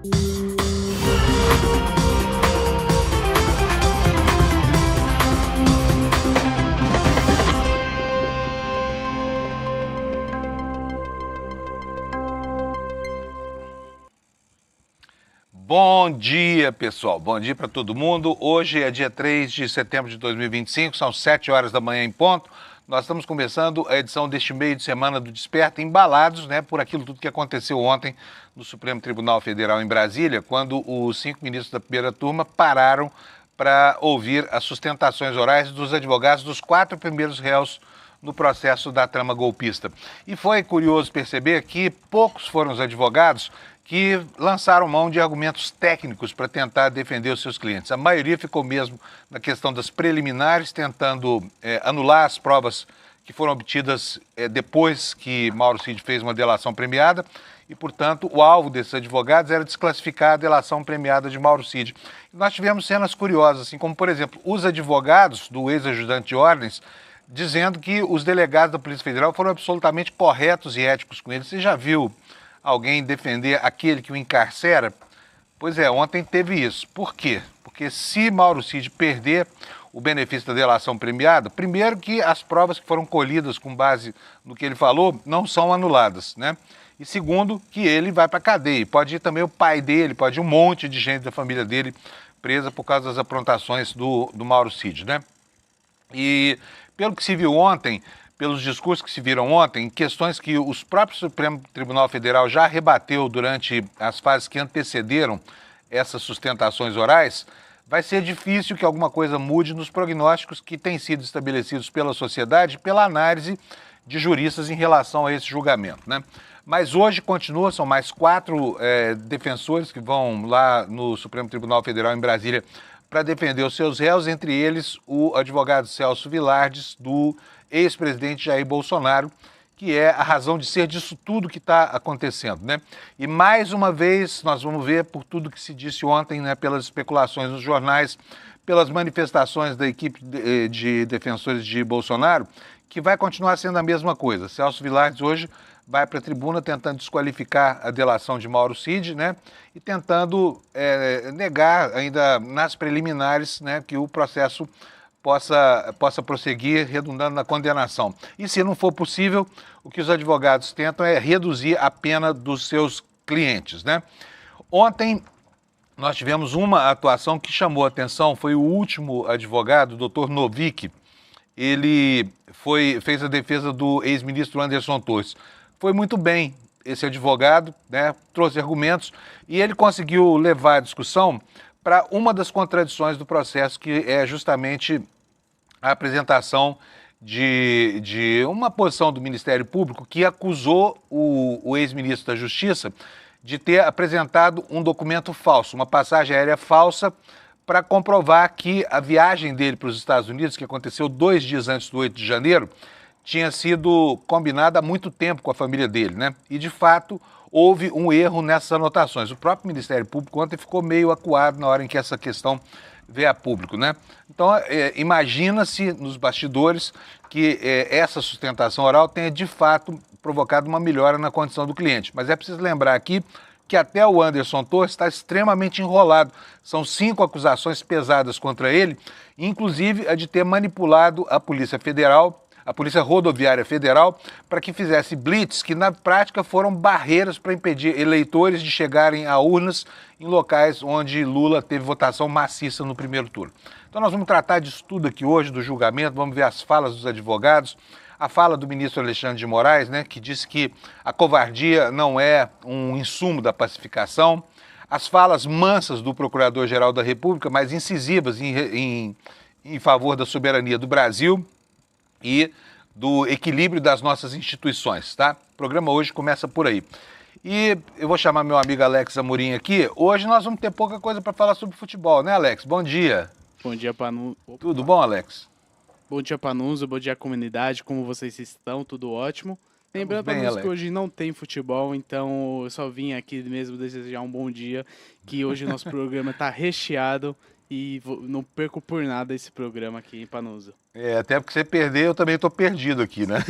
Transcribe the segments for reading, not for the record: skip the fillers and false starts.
Bom dia, pessoal. Bom dia para todo mundo. Hoje é dia 3 de setembro de 2025, são 7 horas da manhã em ponto. Nós estamos começando a edição deste meio de semana do Desperta, embalados, por aquilo tudo que aconteceu ontem no Supremo Tribunal Federal em Brasília, quando os 5 ministros da primeira turma pararam para ouvir as sustentações orais dos advogados dos 4 primeiros réus no processo da trama golpista. E foi curioso perceber que poucos foram os advogados que lançaram mão de argumentos técnicos para tentar defender os seus clientes. A maioria ficou mesmo na questão das preliminares, tentando anular as provas que foram obtidas depois que Mauro Cid fez uma delação premiada e, portanto, o alvo desses advogados era desclassificar a delação premiada de Mauro Cid. E nós tivemos cenas curiosas, assim como, por exemplo, os advogados do ex-ajudante de ordens dizendo que os delegados da Polícia Federal foram absolutamente corretos e éticos com ele. Você já viu alguém defender aquele que o encarcera? Pois é, ontem teve isso. Por quê? Porque se Mauro Cid perder o benefício da delação premiada, primeiro que as provas que foram colhidas com base no que ele falou não são anuladas, E segundo, que ele vai para a cadeia. Pode ir também o pai dele, pode ir um monte de gente da família dele presa por causa das aprontações do Mauro Cid, E pelo que se viu ontem, pelos discursos que se viram ontem, questões que os próprios Supremo Tribunal Federal já rebateu durante as fases que antecederam essas sustentações orais, vai ser difícil que alguma coisa mude nos prognósticos que têm sido estabelecidos pela sociedade, pela análise de juristas em relação a esse julgamento, Mas hoje continua, são mais 4 defensores que vão lá no Supremo Tribunal Federal em Brasília para defender os seus réus, entre eles o advogado Celso Vilardes, do ex-presidente Jair Bolsonaro, que é a razão de ser disso tudo que está acontecendo, E mais uma vez nós vamos ver, por tudo que se disse ontem, pelas especulações nos jornais, pelas manifestações da equipe de defensores de Bolsonaro, que vai continuar sendo a mesma coisa. Celso Vilardes hoje vai para a tribuna tentando desqualificar a delação de Mauro Cid, E tentando negar ainda nas preliminares, que o processo possa prosseguir, redundando na condenação. E se não for possível, o que os advogados tentam é reduzir a pena dos seus clientes, Ontem nós tivemos uma atuação que chamou a atenção, foi o último advogado, o Dr. Novick. Ele fez a defesa do ex-ministro Anderson Torres. Foi muito bem esse advogado, trouxe argumentos e ele conseguiu levar a discussão para uma das contradições do processo, que é justamente a apresentação de uma posição do Ministério Público que acusou o ex-ministro da Justiça de ter apresentado um documento falso, uma passagem aérea falsa, para comprovar que a viagem dele para os Estados Unidos, que aconteceu 2 dias antes do 8 de janeiro, tinha sido combinada há muito tempo com a família dele, E, de fato, houve um erro nessas anotações. O próprio Ministério Público ontem ficou meio acuado na hora em que essa questão veio a público, Então, imagina-se nos bastidores que essa sustentação oral tenha, de fato, provocado uma melhora na condição do cliente. Mas é preciso lembrar aqui que até o Anderson Torres está extremamente enrolado. São 5 acusações pesadas contra ele, inclusive a de ter manipulado a Polícia Federal, a Polícia Rodoviária Federal, para que fizesse blitz, que na prática foram barreiras para impedir eleitores de chegarem a urnas em locais onde Lula teve votação maciça no primeiro turno. Então nós vamos tratar disso tudo aqui hoje, do julgamento, vamos ver as falas dos advogados, a fala do ministro Alexandre de Moraes, que disse que a covardia não é um insumo da pacificação, as falas mansas do Procurador-Geral da República, mas incisivas em favor da soberania do Brasil e do equilíbrio das nossas instituições, O programa hoje começa por aí. E eu vou chamar meu amigo Alex Amorim aqui. Hoje nós vamos ter pouca coisa para falar sobre futebol, Alex? Bom dia. Bom dia, Panunzio. Tudo bom, Alex? Bom dia, Panunzio. Bom dia, comunidade. Como vocês estão? Tudo ótimo. Lembrando para bem, nós que Alex. hoje não tem futebol, então eu só vim aqui mesmo desejar um bom dia, que hoje o nosso programa tá recheado e não perco por nada esse programa aqui em Panusa. Até porque você perder, eu também estou perdido aqui, né?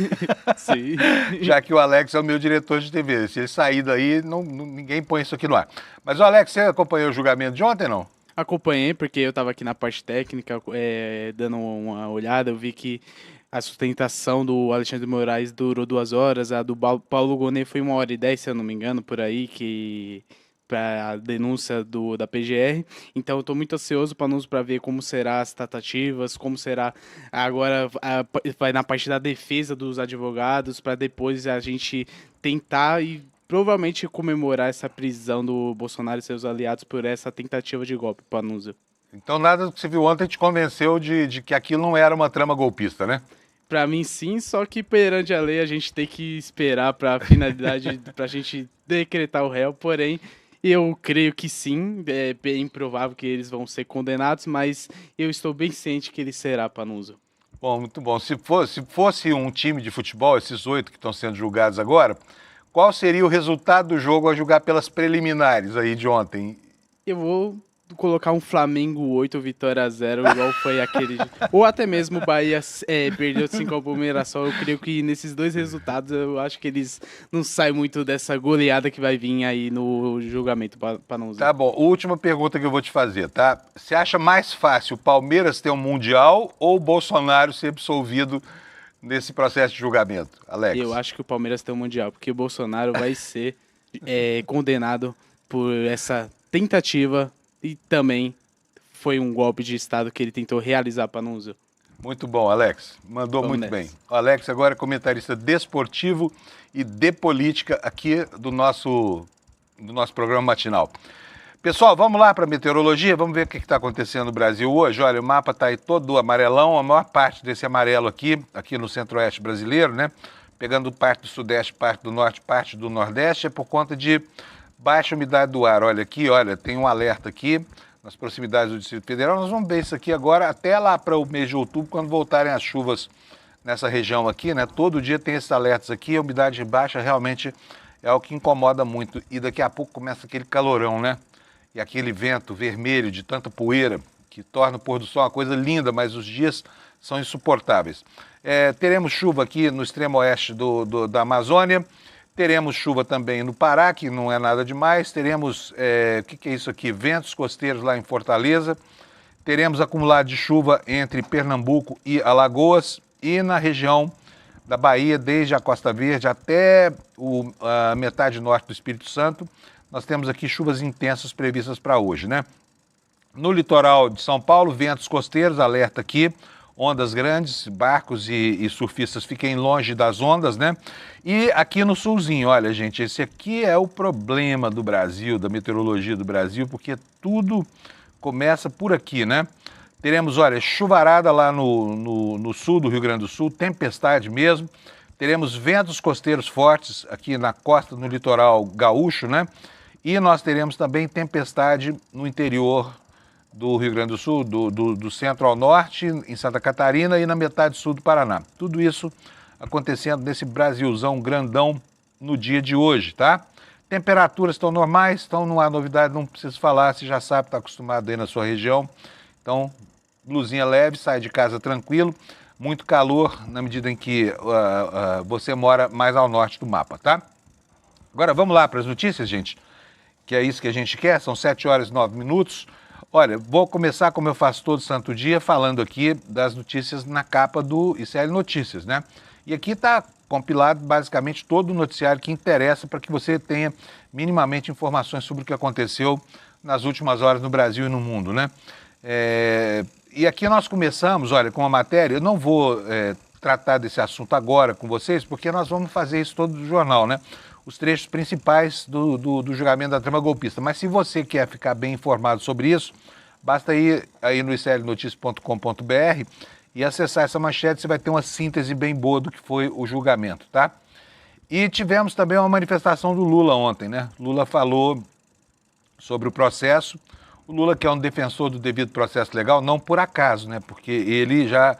Sim. Já que o Alex é o meu diretor de TV. Se ele sair daí, ninguém põe isso aqui no ar. Mas, o Alex, você acompanhou o julgamento de ontem, não? Acompanhei porque eu estava aqui na parte técnica, dando uma olhada, eu vi que a sustentação do Alexandre de Moraes durou 2 horas, a do Paulo Gonet foi 1 hora e 10, se eu não me engano, por aí, que para a denúncia da PGR. Então eu estou muito ansioso para ver como será as tratativas, como será agora vai na parte da defesa dos advogados, para depois a gente tentar e provavelmente comemorar essa prisão do Bolsonaro e seus aliados por essa tentativa de golpe, Panusa. Então, nada do que você viu ontem te convenceu de que aquilo não era uma trama golpista, né? Pra mim, sim, só que perante a lei a gente tem que esperar pra finalidade, pra gente decretar o réu, porém, eu creio que sim, é bem provável que eles vão ser condenados, mas eu estou bem ciente que ele será, Panuso. Bom, muito bom. Se fosse um time de futebol, esses 8 que estão sendo julgados agora, qual seria o resultado do jogo a julgar pelas preliminares aí de ontem? Eu vou colocar um Flamengo 8, Vitória 0, igual foi aquele. Ou até mesmo o Bahia perdeu de 5 ao Palmeiras. Eu creio que nesses dois resultados eu acho que eles não saem muito dessa goleada que vai vir aí no julgamento, para não usar. Tá bom, última pergunta que eu vou te fazer, tá? Você acha mais fácil o Palmeiras ter um Mundial ou o Bolsonaro ser absolvido nesse processo de julgamento, Alex? Eu acho que o Palmeiras tem um Mundial, porque o Bolsonaro vai ser condenado por essa tentativa e também foi um golpe de Estado que ele tentou realizar para não usar. Muito bom, Alex. Mandou Vamos muito nessa. bem. O Alex agora é comentarista desportivo e de política aqui do nosso programa matinal. Pessoal, vamos lá para a meteorologia, vamos ver o que está acontecendo no Brasil hoje. Olha, o mapa está aí todo amarelão, a maior parte desse amarelo aqui no centro-oeste brasileiro, né? Pegando parte do sudeste, parte do norte, parte do nordeste, é por conta de baixa umidade do ar. Olha aqui, olha, tem um alerta aqui nas proximidades do Distrito Federal. Nós vamos ver isso aqui agora até lá para o mês de outubro, quando voltarem as chuvas nessa região aqui, né? Todo dia tem esses alertas aqui, a umidade baixa realmente é o que incomoda muito. E daqui a pouco começa aquele calorão, né? E aquele vento vermelho de tanta poeira que torna o pôr do sol uma coisa linda, mas os dias são insuportáveis. Teremos chuva aqui no extremo oeste da Amazônia, teremos chuva também no Pará, que não é nada demais, teremos, o que é isso aqui? Ventos costeiros lá em Fortaleza, teremos acumulado de chuva entre Pernambuco e Alagoas e na região da Bahia, desde a Costa Verde até a metade norte do Espírito Santo. Nós temos aqui chuvas intensas previstas para hoje, né? No litoral de São Paulo, ventos costeiros, alerta aqui, ondas grandes, barcos e surfistas fiquem longe das ondas, né? E aqui no sulzinho, olha, gente, esse aqui é o problema do Brasil, da meteorologia do Brasil, porque tudo começa por aqui, né? Teremos, olha, chuvarada lá no sul do Rio Grande do Sul, tempestade mesmo. Teremos ventos costeiros fortes aqui na costa, no litoral gaúcho, né? E nós teremos também tempestade no interior do Rio Grande do Sul, do centro ao norte, em Santa Catarina e na metade sul do Paraná. Tudo isso acontecendo nesse Brasilzão grandão no dia de hoje, tá? Temperaturas estão normais, então não há novidade, não preciso falar, você já sabe, está acostumado aí na sua região. Então, blusinha leve, sai de casa tranquilo, muito calor na medida em que você mora mais ao norte do mapa, tá? Agora vamos lá para as notícias, gente, que é isso que a gente quer, são 7h09. Olha, vou começar, como eu faço todo santo dia, falando aqui das notícias na capa do ICL Notícias, né? E aqui está compilado basicamente todo o noticiário que interessa para que você tenha minimamente informações sobre o que aconteceu nas últimas horas no Brasil e no mundo, né? E aqui nós começamos, olha, com uma matéria, eu não vou tratar desse assunto agora com vocês, porque nós vamos fazer isso todo no jornal, né? Os trechos principais do julgamento da trama golpista. Mas se você quer ficar bem informado sobre isso, basta ir aí no iclnoticia.com.br e acessar essa manchete, você vai ter uma síntese bem boa do que foi o julgamento, tá? E tivemos também uma manifestação do Lula ontem, né? Lula falou sobre o processo. O Lula, que é um defensor do devido processo legal, não por acaso, né? Porque ele já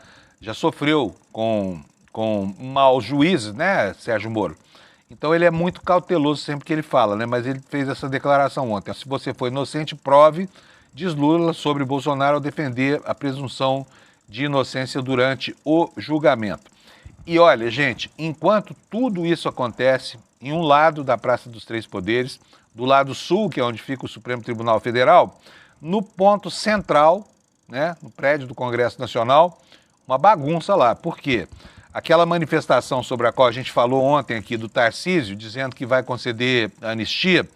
sofreu com com maus juízes, né, Sérgio Moro? Então ele é muito cauteloso sempre que ele fala, né? Mas ele fez essa declaração ontem. Se você for inocente, prove, diz Lula sobre Bolsonaro ao defender a presunção de inocência durante o julgamento. E olha, gente, enquanto tudo isso acontece, em um lado da Praça dos Três Poderes, do lado sul, que é onde fica o Supremo Tribunal Federal, no ponto central, né, no prédio do Congresso Nacional, uma bagunça lá. Por quê? Aquela manifestação sobre a qual a gente falou ontem aqui do Tarcísio, dizendo que vai conceder anistia,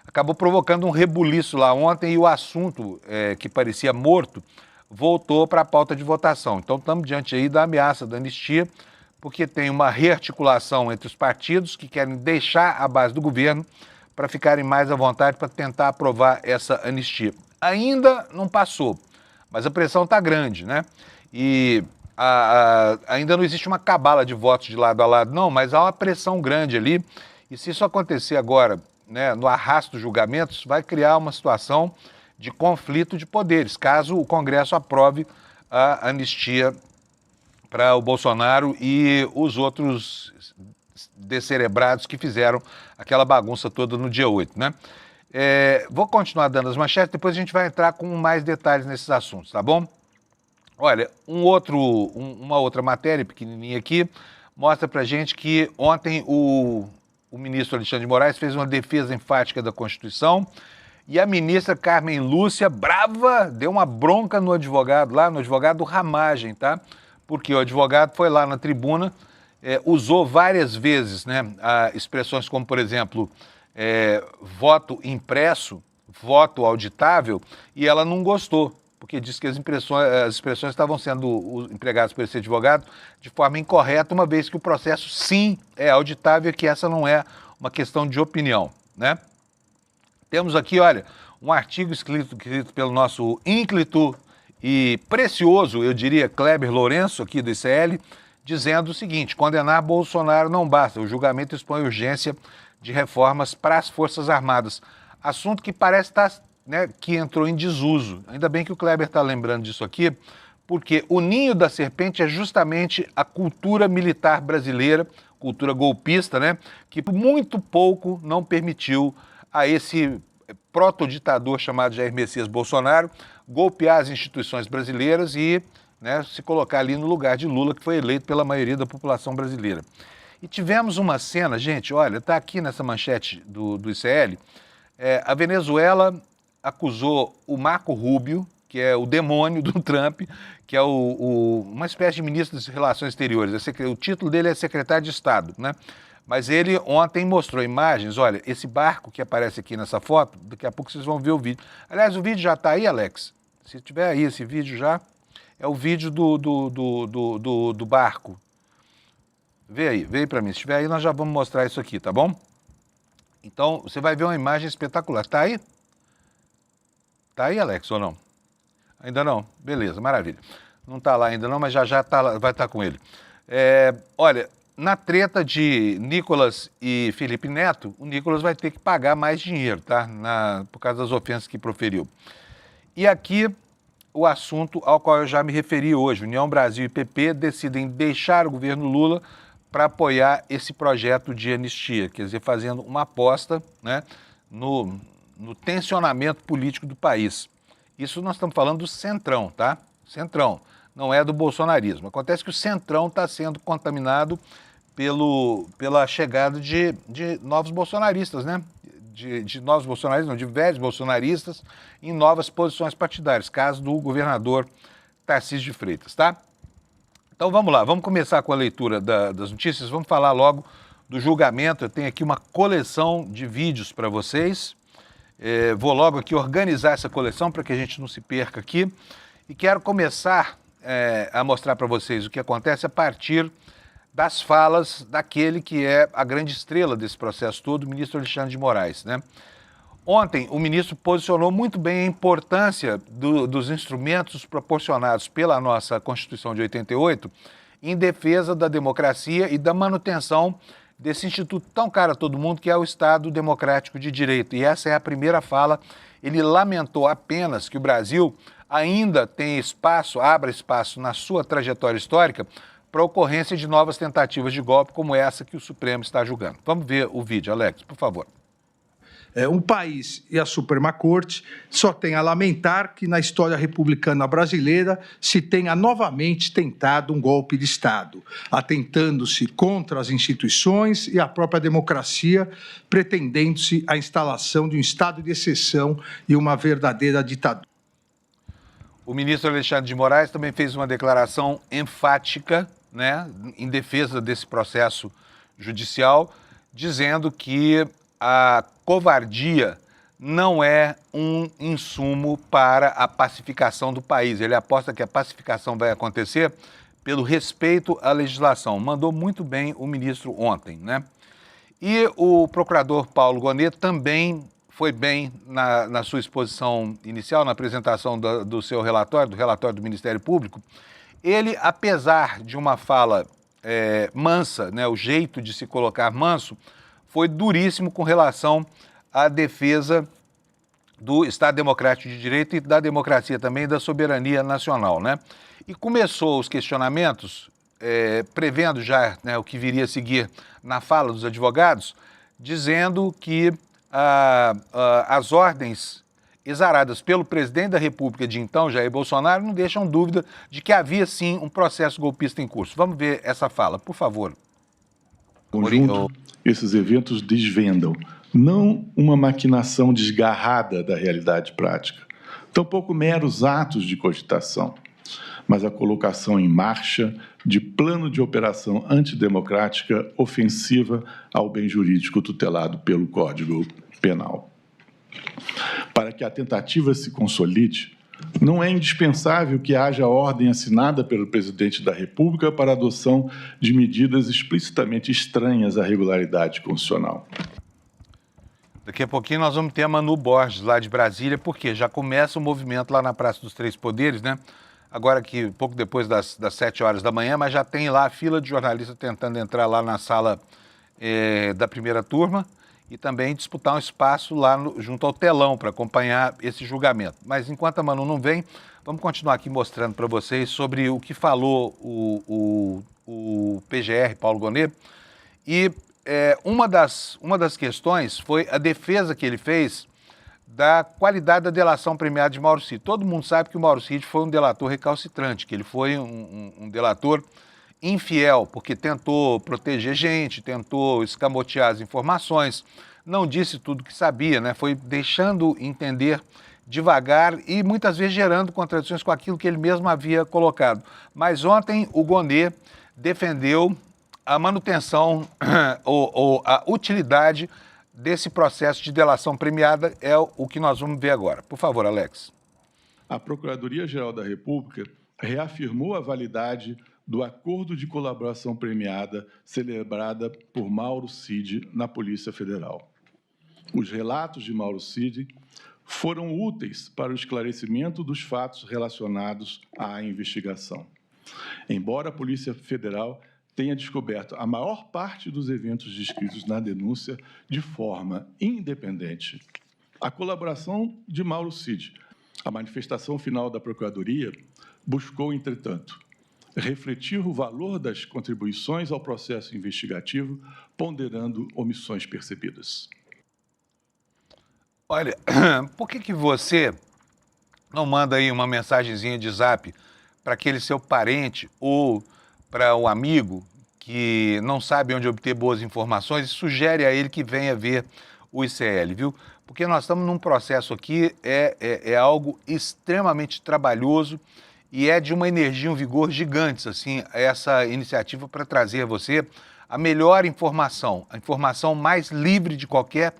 acabou provocando um rebuliço lá ontem e o assunto, que parecia morto, voltou para a pauta de votação. Então estamos diante aí da ameaça da anistia, porque tem uma rearticulação entre os partidos que querem deixar a base do governo para ficarem mais à vontade para tentar aprovar essa anistia. Ainda não passou, mas a pressão está grande, né? E ainda não existe uma cabala de votos de lado a lado, não, mas há uma pressão grande ali. E se isso acontecer agora, né, no arrasto dos julgamentos, vai criar uma situação de conflito de poderes, caso o Congresso aprove a anistia para o Bolsonaro e os outros descerebrados que fizeram aquela bagunça toda no dia 8, né? Vou continuar dando as manchetes, depois a gente vai entrar com mais detalhes nesses assuntos, tá bom? Olha, uma outra matéria pequenininha aqui mostra pra gente que ontem o ministro Alexandre de Moraes fez uma defesa enfática da Constituição e a ministra Carmen Lúcia, brava, deu uma bronca no advogado lá, no advogado Ramagem, tá? Porque o advogado foi lá na tribuna, usou várias vezes, né, expressões como, por exemplo, voto impresso, voto auditável, e ela não gostou, porque disse que as expressões estavam sendo empregadas por esse advogado de forma incorreta, uma vez que o processo, sim, é auditável e que essa não é uma questão de opinião, né? Temos aqui, olha, um artigo escrito pelo nosso ínclito e precioso, eu diria, Kleber Lourenço, aqui do ICL, dizendo o seguinte: condenar Bolsonaro não basta, o julgamento expõe urgência de reformas para as Forças Armadas. Assunto que parece estar, né, que entrou em desuso. Ainda bem que o Kleber está lembrando disso aqui, porque o ninho da serpente é justamente a cultura militar brasileira, cultura golpista, né, que por muito pouco não permitiu a esse proto-ditador chamado Jair Messias Bolsonaro golpear as instituições brasileiras e, né, se colocar ali no lugar de Lula, que foi eleito pela maioria da população brasileira. E tivemos uma cena, gente, olha, está aqui nessa manchete do ICL, a Venezuela acusou o Marco Rubio, que é o demônio do Trump, que é uma espécie de ministro das Relações Exteriores. O título dele é secretário de Estado, né? Mas ele ontem mostrou imagens, olha, esse barco que aparece aqui nessa foto, daqui a pouco vocês vão ver o vídeo. Aliás, o vídeo já está aí, Alex? Se tiver aí esse vídeo já, é o vídeo do barco. Vê aí para mim. Se tiver aí, nós já vamos mostrar isso aqui, tá bom? Então, você vai ver uma imagem espetacular. Tá aí? Tá aí, Alex, ou não? Ainda não? Beleza, maravilha. Não tá lá ainda não, mas já tá, vai estar com ele. Olha, na treta de Nicolas e Felipe Neto, o Nicolas vai ter que pagar mais dinheiro, tá? Por causa das ofensas que proferiu. E aqui o assunto ao qual eu já me referi hoje. União Brasil e PP decidem deixar o governo Lula para apoiar esse projeto de anistia, quer dizer, fazendo uma aposta, né, no tensionamento político do país. Isso nós estamos falando do Centrão, tá? Centrão, não é do bolsonarismo. Acontece que o Centrão está sendo contaminado pela chegada de novos bolsonaristas, né? De novos bolsonaristas, não, de velhos bolsonaristas em novas posições partidárias, caso do governador Tarcísio de Freitas, tá? Então vamos lá, vamos começar com a leitura das notícias, vamos falar logo do julgamento. Eu tenho aqui uma coleção de vídeos para vocês, vou logo aqui organizar essa coleção para que a gente não se perca aqui e quero começar a mostrar para vocês o que acontece a partir das falas daquele que é a grande estrela desse processo todo, o ministro Alexandre de Moraes, né? Ontem, o ministro posicionou muito bem a importância dos instrumentos proporcionados pela nossa Constituição de 88 em defesa da democracia e da manutenção desse instituto tão caro a todo mundo, que é o Estado Democrático de Direito. E essa é a primeira fala. Ele lamentou apenas que o Brasil ainda tem espaço, abra espaço na sua trajetória histórica para ocorrência de novas tentativas de golpe como essa que o Supremo está julgando. Vamos ver o vídeo, Alex, por favor. Um país e a Suprema Corte só tem a lamentar que na história republicana brasileira se tenha novamente tentado um golpe de Estado, atentando-se contra as instituições e a própria democracia, pretendendo-se a instalação de um estado de exceção e uma verdadeira ditadura. O ministro Alexandre de Moraes também fez uma declaração enfática, né, em defesa desse processo judicial, dizendo que a covardia não é um insumo para a pacificação do país. Ele aposta que a pacificação vai acontecer pelo respeito à legislação. Mandou muito bem o ministro ontem, né? E o procurador Paulo Gonet também foi bem na sua exposição inicial, na apresentação do seu relatório, do relatório do Ministério Público. Ele, apesar de uma fala mansa, né, o jeito de se colocar manso, foi duríssimo com relação à defesa do Estado Democrático de Direito e da democracia também, da soberania nacional, né? E começou os questionamentos, prevendo já, né, o que viria a seguir na fala dos advogados, dizendo que as ordens exaradas pelo presidente da República de então, Jair Bolsonaro, não deixam dúvida de que havia sim um processo golpista em curso. Vamos ver essa fala, por favor. Conjunto, esses eventos desvendam não uma maquinação desgarrada da realidade prática, tampouco meros atos de cogitação, mas a colocação em marcha de plano de operação antidemocrática ofensiva ao bem jurídico tutelado pelo Código Penal. Para que a tentativa se consolide, não é indispensável que haja ordem assinada pelo presidente da República para a adoção de medidas explicitamente estranhas à regularidade constitucional. Daqui a pouquinho nós vamos ter a Manu Borges, lá de Brasília, porque já começa o movimento lá na Praça dos Três Poderes, né? Agora que pouco depois das 7 horas da manhã, mas já tem lá a fila de jornalistas tentando entrar lá na sala da primeira turma e também disputar um espaço lá junto ao telão para acompanhar esse julgamento. Mas enquanto a Manu não vem, vamos continuar aqui mostrando para vocês sobre o que falou o PGR, Paulo Gonet. E uma das questões foi a defesa que ele fez da qualidade da delação premiada de Mauro Cid. Todo mundo sabe que o Mauro Cid foi um delator recalcitrante, que ele foi um delator infiel, porque tentou proteger gente, tentou escamotear as informações, não disse tudo que sabia, né? Foi deixando entender devagar e muitas vezes gerando contradições com aquilo que ele mesmo havia colocado. Mas ontem o Gonet defendeu a manutenção ou a utilidade desse processo de delação premiada, é o que nós vamos ver agora. Por favor, Alex. A Procuradoria-Geral da República reafirmou a validade do acordo de colaboração premiada celebrada por Mauro Cid na Polícia Federal. Os relatos de Mauro Cid foram úteis para o esclarecimento dos fatos relacionados à investigação. Embora a Polícia Federal tenha descoberto a maior parte dos eventos descritos na denúncia de forma independente, a colaboração de Mauro Cid, a manifestação final da Procuradoria, buscou, entretanto, refletir o valor das contribuições ao processo investigativo, ponderando omissões percebidas. Olha, por que você não manda aí uma mensagenzinha de zap para aquele seu parente ou para um amigo que não sabe onde obter boas informações e sugere a ele que venha ver o ICL, viu? Porque nós estamos num processo aqui, é algo extremamente trabalhoso e é de uma energia, um vigor gigantes, assim, essa iniciativa para trazer a você a melhor informação, a informação mais livre de qualquer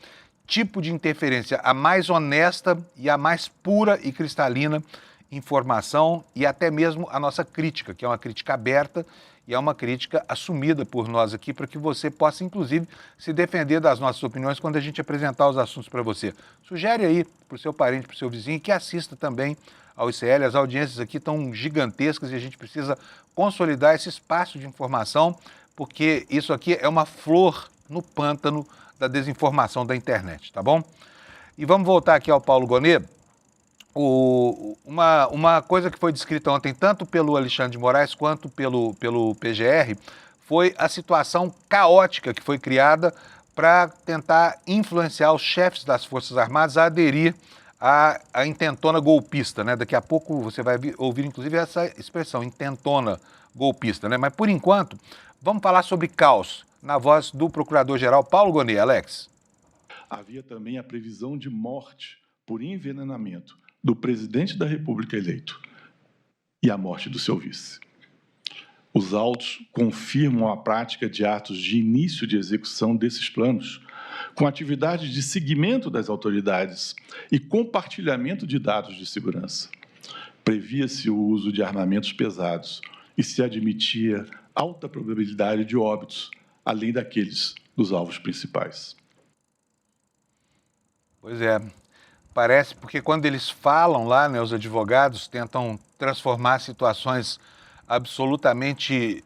tipo de interferência, a mais honesta e a mais pura e cristalina informação e até mesmo a nossa crítica, que é uma crítica aberta e é uma crítica assumida por nós aqui para que você possa, inclusive, se defender das nossas opiniões quando a gente apresentar os assuntos para você. Sugere aí para o seu parente, para o seu vizinho, que assista também ao ICL. As audiências aqui estão gigantescas e a gente precisa consolidar esse espaço de informação, porque isso aqui é uma flor no pântano da desinformação da internet, tá bom? E vamos voltar aqui ao Paulo Gonet, uma coisa que foi descrita ontem, tanto pelo Alexandre de Moraes quanto pelo PGR, foi a situação caótica que foi criada para tentar influenciar os chefes das Forças Armadas a aderir à intentona golpista, né? Daqui a pouco você vai ouvir, inclusive, essa expressão, intentona golpista, né? Mas, por enquanto, vamos falar sobre caos, na voz do Procurador-Geral Paulo Gonet. Alex. Havia também a previsão de morte por envenenamento do presidente da República eleito e a morte do seu vice. Os autos confirmam a prática de atos de início de execução desses planos, com atividades de seguimento das autoridades e compartilhamento de dados de segurança. Previa-se o uso de armamentos pesados e se admitia alta probabilidade de óbitos, além daqueles dos alvos principais. Pois é. Parece porque quando eles falam lá, né, os advogados tentam transformar situações absolutamente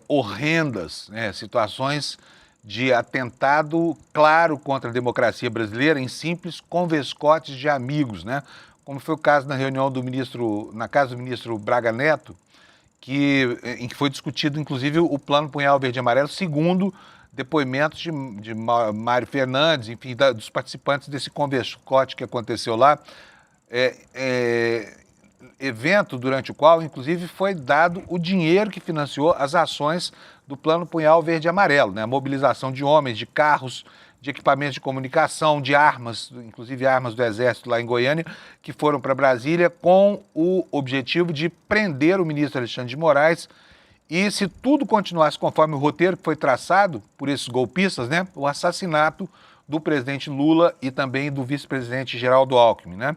horrendas, né, situações de atentado claro contra a democracia brasileira em simples converscotes de amigos, né? Como foi o caso na reunião na casa do ministro Braga Neto, em que foi discutido, inclusive, o Plano Punhal Verde e Amarelo, segundo depoimentos de Mário Fernandes, enfim, dos participantes desse converscote que aconteceu lá, evento durante o qual, inclusive, foi dado o dinheiro que financiou as ações do Plano Punhal Verde e Amarelo, né? A mobilização de homens, de carros, de equipamentos de comunicação, de armas, inclusive armas do Exército lá em Goiânia, que foram para Brasília com o objetivo de prender o ministro Alexandre de Moraes. E se tudo continuasse conforme o roteiro que foi traçado por esses golpistas, né, o assassinato do presidente Lula e também do vice-presidente Geraldo Alckmin, né?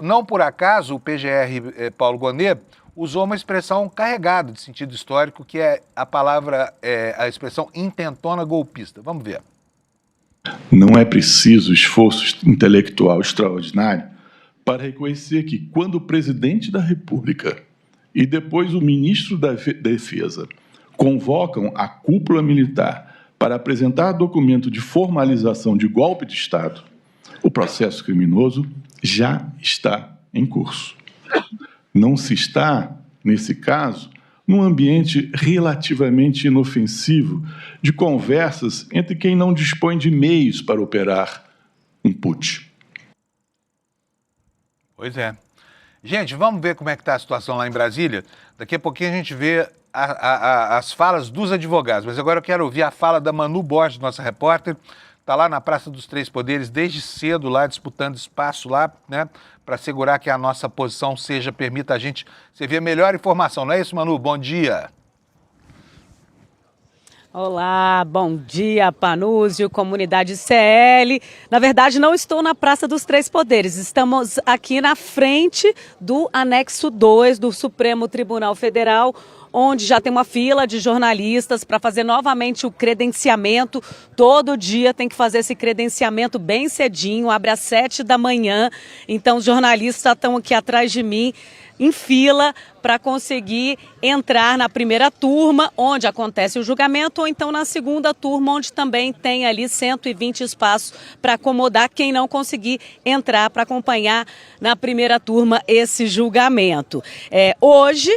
Não por acaso o PGR Paulo Gonet usou uma expressão carregada de sentido histórico, que é a expressão intentona golpista. Vamos ver. Não é preciso esforço intelectual extraordinário para reconhecer que, quando o presidente da República e depois o ministro da Defesa convocam a cúpula militar para apresentar documento de formalização de golpe de Estado, o processo criminoso já está em curso. Não se está, nesse caso, num ambiente relativamente inofensivo de conversas entre quem não dispõe de meios para operar um putsch. Pois é. Gente, vamos ver como é que está a situação lá em Brasília. Daqui a pouquinho a gente vê as falas dos advogados. Mas agora eu quero ouvir a fala da Manu Borges, nossa repórter. Está lá na Praça dos Três Poderes desde cedo, lá disputando espaço lá, né? Para assegurar que a nossa posição permita a gente servir a melhor informação. Não é isso, Manu? Bom dia. Olá, bom dia, Panúzio, comunidade CL. Na verdade, não estou na Praça dos Três Poderes, estamos aqui na frente do anexo 2 do Supremo Tribunal Federal, onde já tem uma fila de jornalistas para fazer novamente o credenciamento. Todo dia tem que fazer esse credenciamento bem cedinho, abre às 7 da manhã. Então, os jornalistas estão aqui atrás de mim, em fila, para conseguir entrar na primeira turma, onde acontece o julgamento, ou então na segunda turma, onde também tem ali 120 espaços para acomodar quem não conseguir entrar para acompanhar na primeira turma esse julgamento. Hoje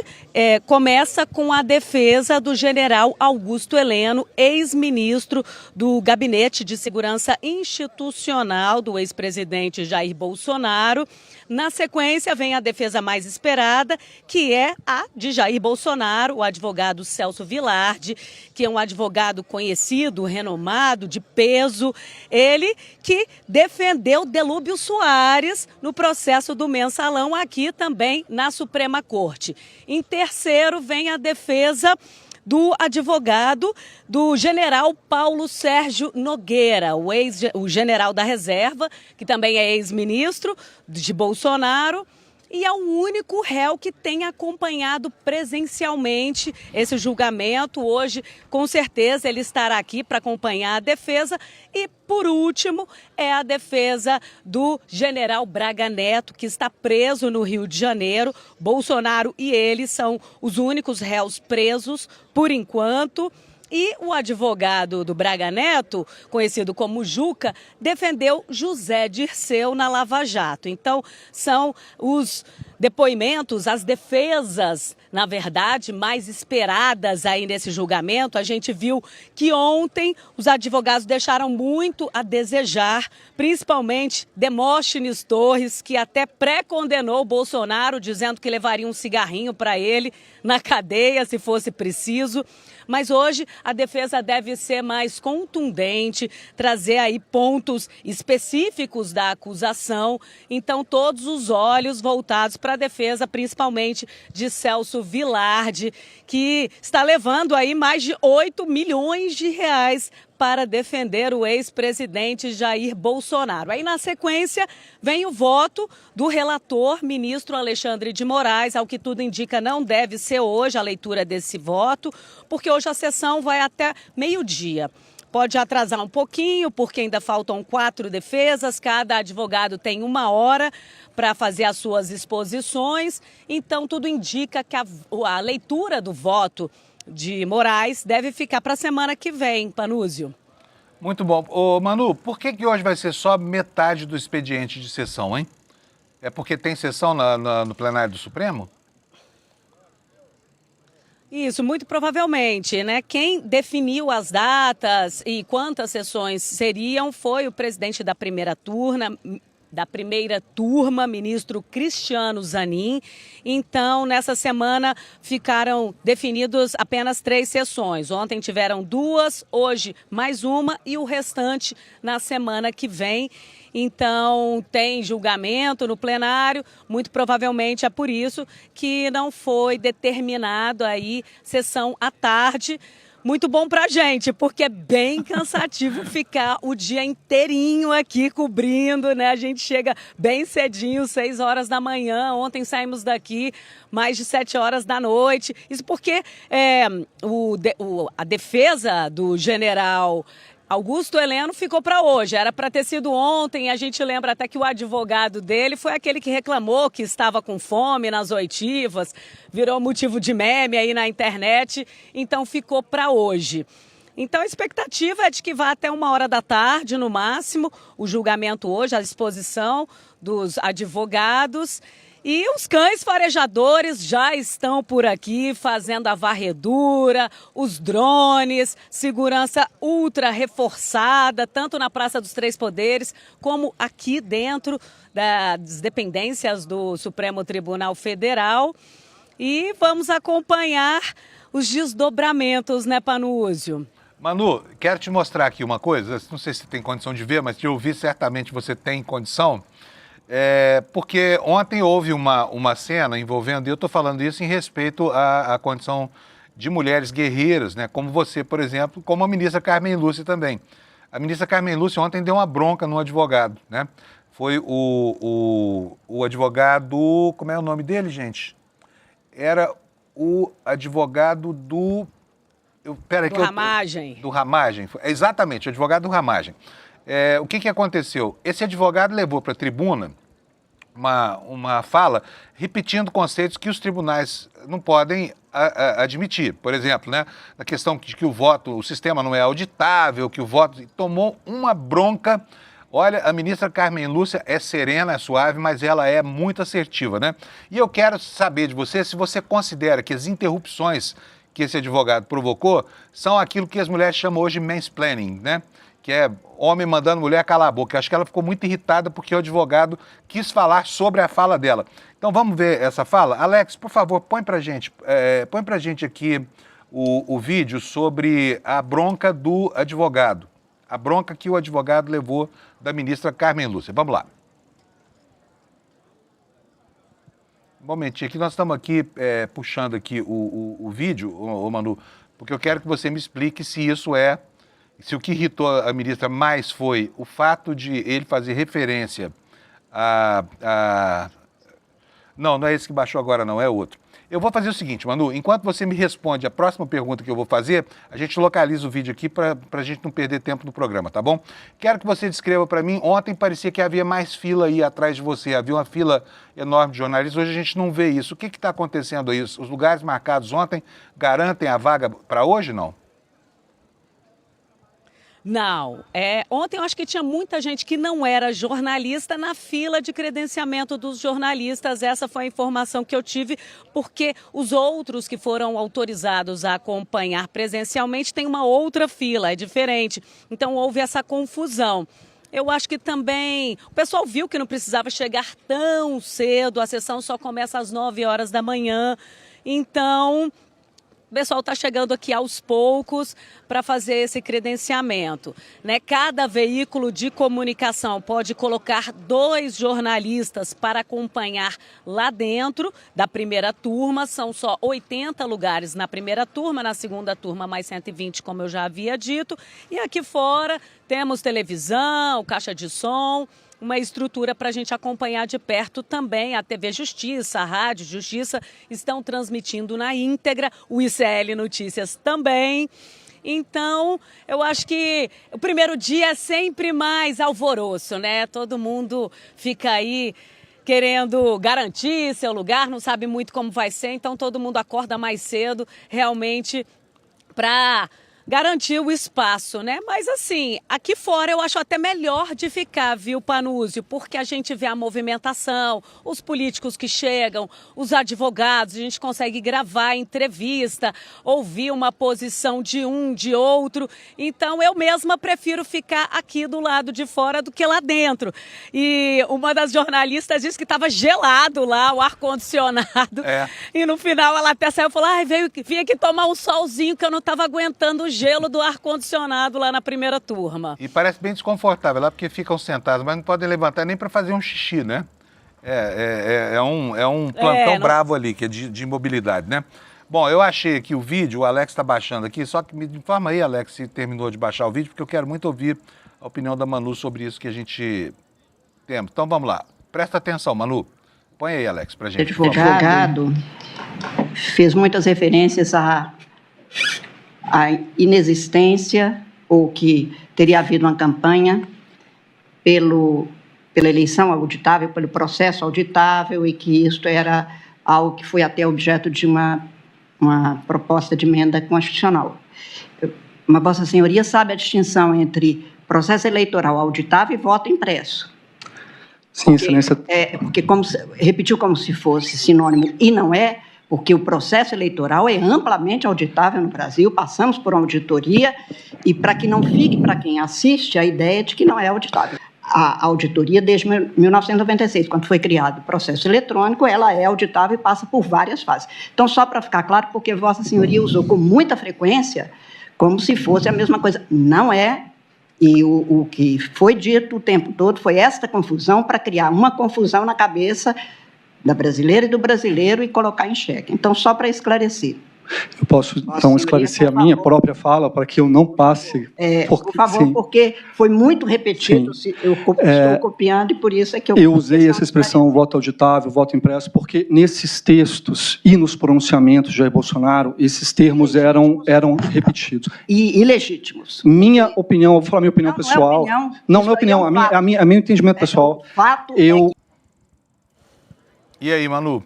começa com a defesa do general Augusto Heleno, ex-ministro do Gabinete de Segurança Institucional do ex-presidente Jair Bolsonaro. Na sequência, vem a defesa mais esperada, que é a de Jair Bolsonaro, o advogado Celso Vilardi, que é um advogado conhecido, renomado, de peso. Ele que defendeu Delúbio Soares no processo do Mensalão, aqui também na Suprema Corte. Em terceiro, vem a defesa do advogado do general Paulo Sérgio Nogueira, o general da reserva, que também é ex-ministro de Bolsonaro, e é o único réu que tem acompanhado presencialmente esse julgamento. Hoje, com certeza, ele estará aqui para acompanhar a defesa. E, por último, é a defesa do general Braga Neto, que está preso no Rio de Janeiro. Bolsonaro e ele são os únicos réus presos, por enquanto. E o advogado do Braga Neto, conhecido como Juca, defendeu José Dirceu na Lava Jato. Então, são os depoimentos, as defesas, na verdade, mais esperadas aí nesse julgamento. A gente viu que ontem os advogados deixaram muito a desejar, principalmente Demóstenes Torres, que até pré-condenou Bolsonaro, dizendo que levaria um cigarrinho para ele na cadeia, se fosse preciso. Mas hoje a defesa deve ser mais contundente, trazer aí pontos específicos da acusação. Então, todos os olhos voltados para a defesa, principalmente de Celso Vilardi, que está levando aí mais de 8 milhões de reais para defender o ex-presidente Jair Bolsonaro. Aí, na sequência, vem o voto do relator, ministro Alexandre de Moraes. Ao que tudo indica, não deve ser hoje a leitura desse voto, porque hoje a sessão vai até meio-dia. Pode atrasar um pouquinho, porque ainda faltam 4 defesas, cada advogado tem 1 hora para fazer as suas exposições. Então, tudo indica que a leitura do voto de Moraes deve ficar para a semana que vem, Panúzio. Muito bom. Ô, Manu, por que hoje vai ser só metade do expediente de sessão, hein? É porque tem sessão no plenário do Supremo? Isso, muito provavelmente, né? Quem definiu as datas e quantas sessões seriam foi o presidente da primeira turma, ministro Cristiano Zanin. Então, nessa semana ficaram definidos apenas 3 sessões. Ontem tiveram 2, hoje mais 1 e o restante na semana que vem. Então, tem julgamento no plenário, muito provavelmente é por isso que não foi determinado aí sessão à tarde. Muito bom pra gente, porque é bem cansativo ficar o dia inteirinho aqui cobrindo, né? A gente chega bem cedinho, 6 horas da manhã. Ontem saímos daqui mais de 7 horas da noite. Isso porque a defesa do general Augusto Heleno ficou para hoje, era para ter sido ontem. A gente lembra até que o advogado dele foi aquele que reclamou que estava com fome nas oitivas, virou motivo de meme aí na internet, então ficou para hoje. Então a expectativa é de que vá até 1 hora da tarde, no máximo, o julgamento hoje, a exposição dos advogados. E os cães farejadores já estão por aqui fazendo a varredura, os drones, segurança ultra reforçada, tanto na Praça dos Três Poderes, como aqui dentro das dependências do Supremo Tribunal Federal. E vamos acompanhar os desdobramentos, né, Panúzio? Manu, quero te mostrar aqui uma coisa, não sei se tem condição de ver, mas de ouvir certamente você tem condição. Porque ontem houve uma cena envolvendo, e eu estou falando isso em respeito à condição de mulheres guerreiras, né? Como você, por exemplo, como a ministra Carmen Lúcia também. A ministra Carmen Lúcia ontem deu uma bronca no advogado, né? Foi o advogado, como é o nome dele, gente? Era o advogado do Ramagem. Do Ramagem, exatamente, o advogado do Ramagem. O que aconteceu? Esse advogado levou para a tribuna uma fala repetindo conceitos que os tribunais não podem admitir. Por exemplo, né, na questão de que o sistema não é auditável, que o voto tomou uma bronca. Olha, a ministra Carmen Lúcia é serena, é suave, mas ela é muito assertiva, né? E eu quero saber de você se você considera que as interrupções que esse advogado provocou são aquilo que as mulheres chamam hoje de mansplaining, né? Que é homem mandando mulher calar a boca. Eu acho que ela ficou muito irritada porque o advogado quis falar sobre a fala dela. Então vamos ver essa fala? Alex, por favor, põe pra gente aqui o vídeo sobre a bronca do advogado. A bronca que o advogado levou da ministra Carmen Lúcia. Vamos lá. Um momentinho aqui, nós estamos aqui puxando aqui o vídeo, Manu, porque eu quero que você me explique se o que irritou a ministra mais foi o fato de ele fazer referência Não, não é esse que baixou agora não, é outro. Eu vou fazer o seguinte, Manu, enquanto você me responde a próxima pergunta que eu vou fazer, a gente localiza o vídeo aqui para a gente não perder tempo no programa, tá bom? Quero que você descreva para mim, ontem parecia que havia mais fila aí atrás de você, havia uma fila enorme de jornalistas, hoje a gente não vê isso. O que está acontecendo aí? Os lugares marcados ontem garantem a vaga para hoje, não? Não. Ontem eu acho que tinha muita gente que não era jornalista na fila de credenciamento dos jornalistas. Essa foi a informação que eu tive, porque os outros que foram autorizados a acompanhar presencialmente têm uma outra fila, é diferente. Então houve essa confusão. Eu acho que também o pessoal viu que não precisava chegar tão cedo, a sessão só começa às 9 horas da manhã. Então, o pessoal está chegando aqui aos poucos para fazer esse credenciamento, né? Cada veículo de comunicação pode colocar 2 jornalistas para acompanhar lá dentro da primeira turma. São só 80 lugares na primeira turma, na segunda turma mais 120, como eu já havia dito. E aqui fora temos televisão, caixa de som, uma estrutura para a gente acompanhar de perto também. A TV Justiça, a Rádio Justiça estão transmitindo na íntegra, o ICL Notícias também. Então, eu acho que o primeiro dia é sempre mais alvoroço, né? Todo mundo fica aí querendo garantir seu lugar, não sabe muito como vai ser, então todo mundo acorda mais cedo realmente para garantir o espaço, né? Mas assim, aqui fora eu acho até melhor de ficar, viu, Panúzio? Porque a gente vê a movimentação, os políticos que chegam, os advogados, a gente consegue gravar entrevista, ouvir uma posição de um, de outro. Então eu mesma prefiro ficar aqui do lado de fora do que lá dentro. E uma das jornalistas disse que estava gelado lá, o ar-condicionado. E no final ela até saiu e falou, vim aqui tomar um solzinho que eu não estava aguentando o gelo do ar-condicionado lá na primeira turma. E parece bem desconfortável lá, porque ficam sentados, mas não podem levantar nem para fazer um xixi, né? É um plantão bravo ali, que é de imobilidade, né? Bom, eu achei aqui o vídeo, o Alex está baixando aqui, só que me informa aí, Alex, se terminou de baixar o vídeo, porque eu quero muito ouvir a opinião da Manu sobre isso que a gente tem. Então vamos lá, presta atenção, Manu. Põe aí, Alex, pra gente. O advogado fez muitas referências à inexistência ou que teria havido uma campanha pela eleição auditável, pelo processo auditável, e que isto era algo que foi até objeto de uma proposta de emenda constitucional. Mas Vossa Senhoria sabe a distinção entre processo eleitoral auditável e voto impresso. Sim, Excelência. Porque repetiu como se fosse sinônimo, e não é, porque o processo eleitoral é amplamente auditável no Brasil, passamos por uma auditoria, e para que não fique para quem assiste a ideia de que não é auditável. A auditoria, desde 1996, quando foi criado o processo eletrônico, ela é auditável e passa por várias fases. Então, só para ficar claro, porque Vossa Senhoria usou com muita frequência, como se fosse a mesma coisa. Não é, e o que foi dito o tempo todo foi esta confusão para criar uma confusão na cabeça da brasileira e do brasileiro e colocar em xeque. Então, só para esclarecer. Eu posso, então, esclarecer a minha própria fala para que eu não passe... por favor, sim. Porque foi muito repetido, eu estou copiando, e por isso é que eu usei essa expressão voto auditável, voto impresso, porque nesses textos e nos pronunciamentos de Jair Bolsonaro, esses termos eram repetidos. E ilegítimos. Minha opinião, eu vou falar minha opinião pessoal. Não é opinião, a meu entendimento pessoal. Fato E aí, Manu?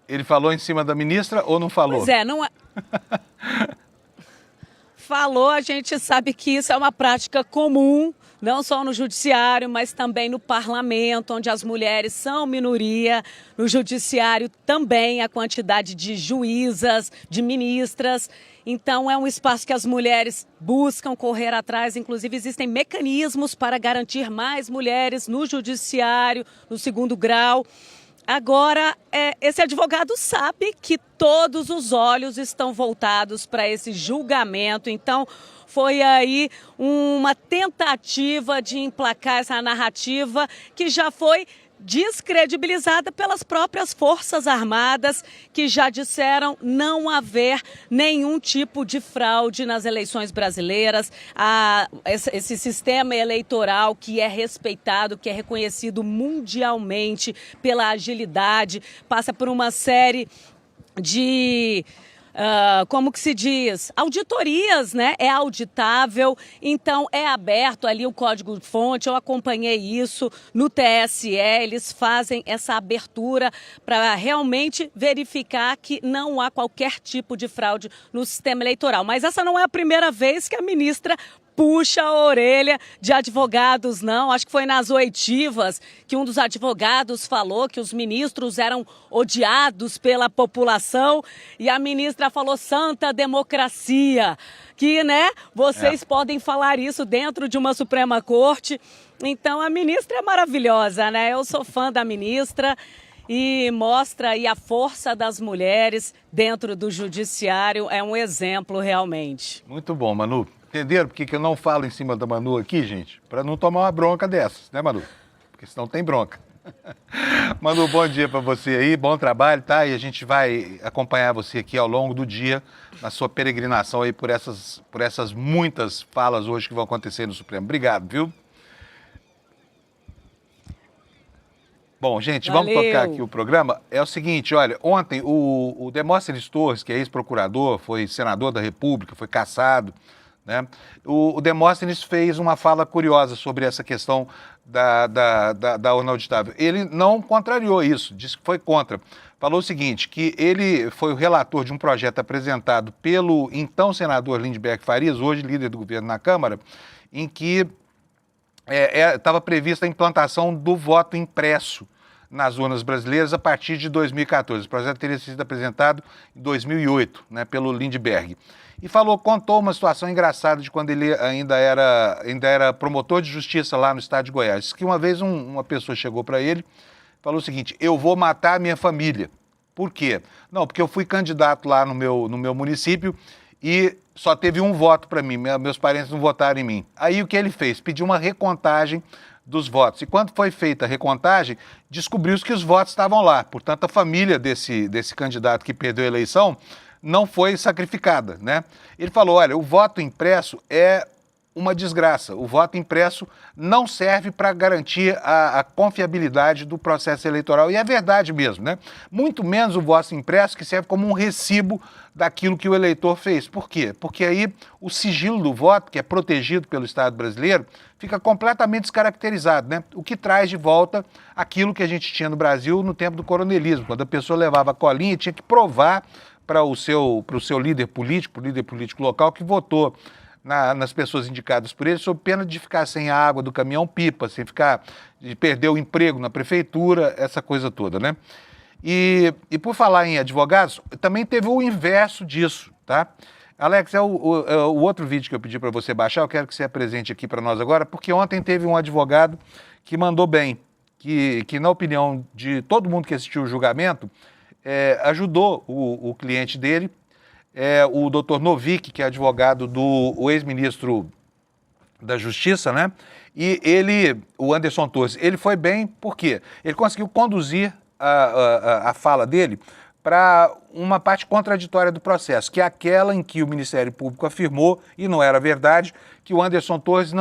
Ele falou em cima da ministra ou não falou? Pois é, não é... Falou, a gente sabe que isso é uma prática comum, não só no judiciário, mas também no parlamento, onde as mulheres são minoria. No judiciário também a quantidade de juízas, de ministras. Então é um espaço que as mulheres buscam correr atrás. Inclusive existem mecanismos para garantir mais mulheres no judiciário, no segundo grau. Agora, esse advogado sabe que todos os olhos estão voltados para esse julgamento. Então, foi aí uma tentativa de emplacar essa narrativa que já foi descredibilizada pelas próprias Forças Armadas, que já disseram não haver nenhum tipo de fraude nas eleições brasileiras. Esse sistema eleitoral que é respeitado, que é reconhecido mundialmente pela agilidade, passa por uma série de... como que se diz? Auditorias, né? É auditável, então é aberto ali o código-fonte. Eu acompanhei isso no TSE, eles fazem essa abertura para realmente verificar que não há qualquer tipo de fraude no sistema eleitoral. Mas essa não é a primeira vez que a ministra puxa a orelha de advogados, não. Acho que foi nas oitivas que um dos advogados falou que os ministros eram odiados pela população e a ministra falou santa democracia, que, né, vocês podem falar isso dentro de uma Suprema Corte. Então a ministra é maravilhosa, né? Eu sou fã da ministra e mostra aí a força das mulheres dentro do judiciário, é um exemplo realmente. Muito bom, Manu. Entenderam por que eu não falo em cima da Manu aqui, gente? Para não tomar uma bronca dessas, né, Manu? Porque senão tem bronca. Manu, bom dia para você aí, bom trabalho, tá? E a gente vai acompanhar você aqui ao longo do dia, na sua peregrinação aí por essas muitas falas hoje que vão acontecer no Supremo. Obrigado, viu? Bom, gente, Valeu. Vamos tocar aqui o programa. É o seguinte, olha, ontem o Demóstenes Torres, que é ex-procurador, foi senador da República, foi cassado, né? O Demóstenes fez uma fala curiosa sobre essa questão da urna auditável. Ele não contrariou isso, disse que foi contra. Falou o seguinte, que ele foi o relator de um projeto apresentado pelo então senador Lindbergh Farias, hoje líder do governo na Câmara, em que estava prevista a implantação do voto impresso nas urnas brasileiras a partir de 2014. O projeto teria sido apresentado em 2008, né, pelo Lindbergh. E contou uma situação engraçada de quando ele ainda era promotor de justiça lá no estado de Goiás. Diz que uma vez uma pessoa chegou para ele e falou o seguinte, eu vou matar a minha família. Por quê? Não, porque eu fui candidato lá no meu município e só teve um voto para mim, meus parentes não votaram em mim. Aí o que ele fez? Pediu uma recontagem dos votos. E quando foi feita a recontagem, descobriu-se que os votos estavam lá. Portanto, a família desse candidato que perdeu a eleição não foi sacrificada, né? Ele falou, olha, o voto impresso é uma desgraça. O voto impresso não serve para garantir a confiabilidade do processo eleitoral. E é verdade mesmo, né? Muito menos o voto impresso, que serve como um recibo daquilo que o eleitor fez. Por quê? Porque aí o sigilo do voto, que é protegido pelo Estado brasileiro, fica completamente descaracterizado, né? O que traz de volta aquilo que a gente tinha no Brasil no tempo do coronelismo, quando a pessoa levava a colinha e tinha que provar para o seu líder político, local que votou nas pessoas indicadas por ele, sob pena de ficar sem a água do caminhão-pipa, de perder o emprego na prefeitura, essa coisa toda, né? E por falar em advogados, também teve o inverso disso, tá? Alex, o outro vídeo que eu pedi para você baixar, eu quero que você apresente aqui para nós agora, porque ontem teve um advogado que mandou bem, que na opinião de todo mundo que assistiu o julgamento, ajudou o cliente dele, o doutor Novick, que é advogado do ex-ministro da Justiça, né? E o Anderson Torres, ele foi bem, por quê? Ele conseguiu conduzir a fala dele para uma parte contraditória do processo, que é aquela em que o Ministério Público afirmou, e não era verdade, que o Anderson Torres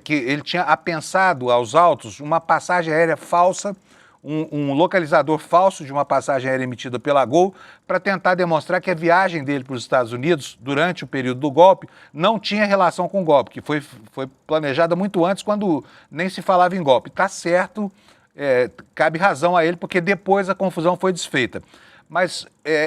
que ele tinha apensado aos autos uma passagem aérea falsa, um localizador falso de uma passagem aérea emitida pela Gol, para tentar demonstrar que a viagem dele para os Estados Unidos, durante o período do golpe, não tinha relação com o golpe, que foi planejada muito antes, quando nem se falava em golpe. Está certo, cabe razão a ele, porque depois a confusão foi desfeita. Mas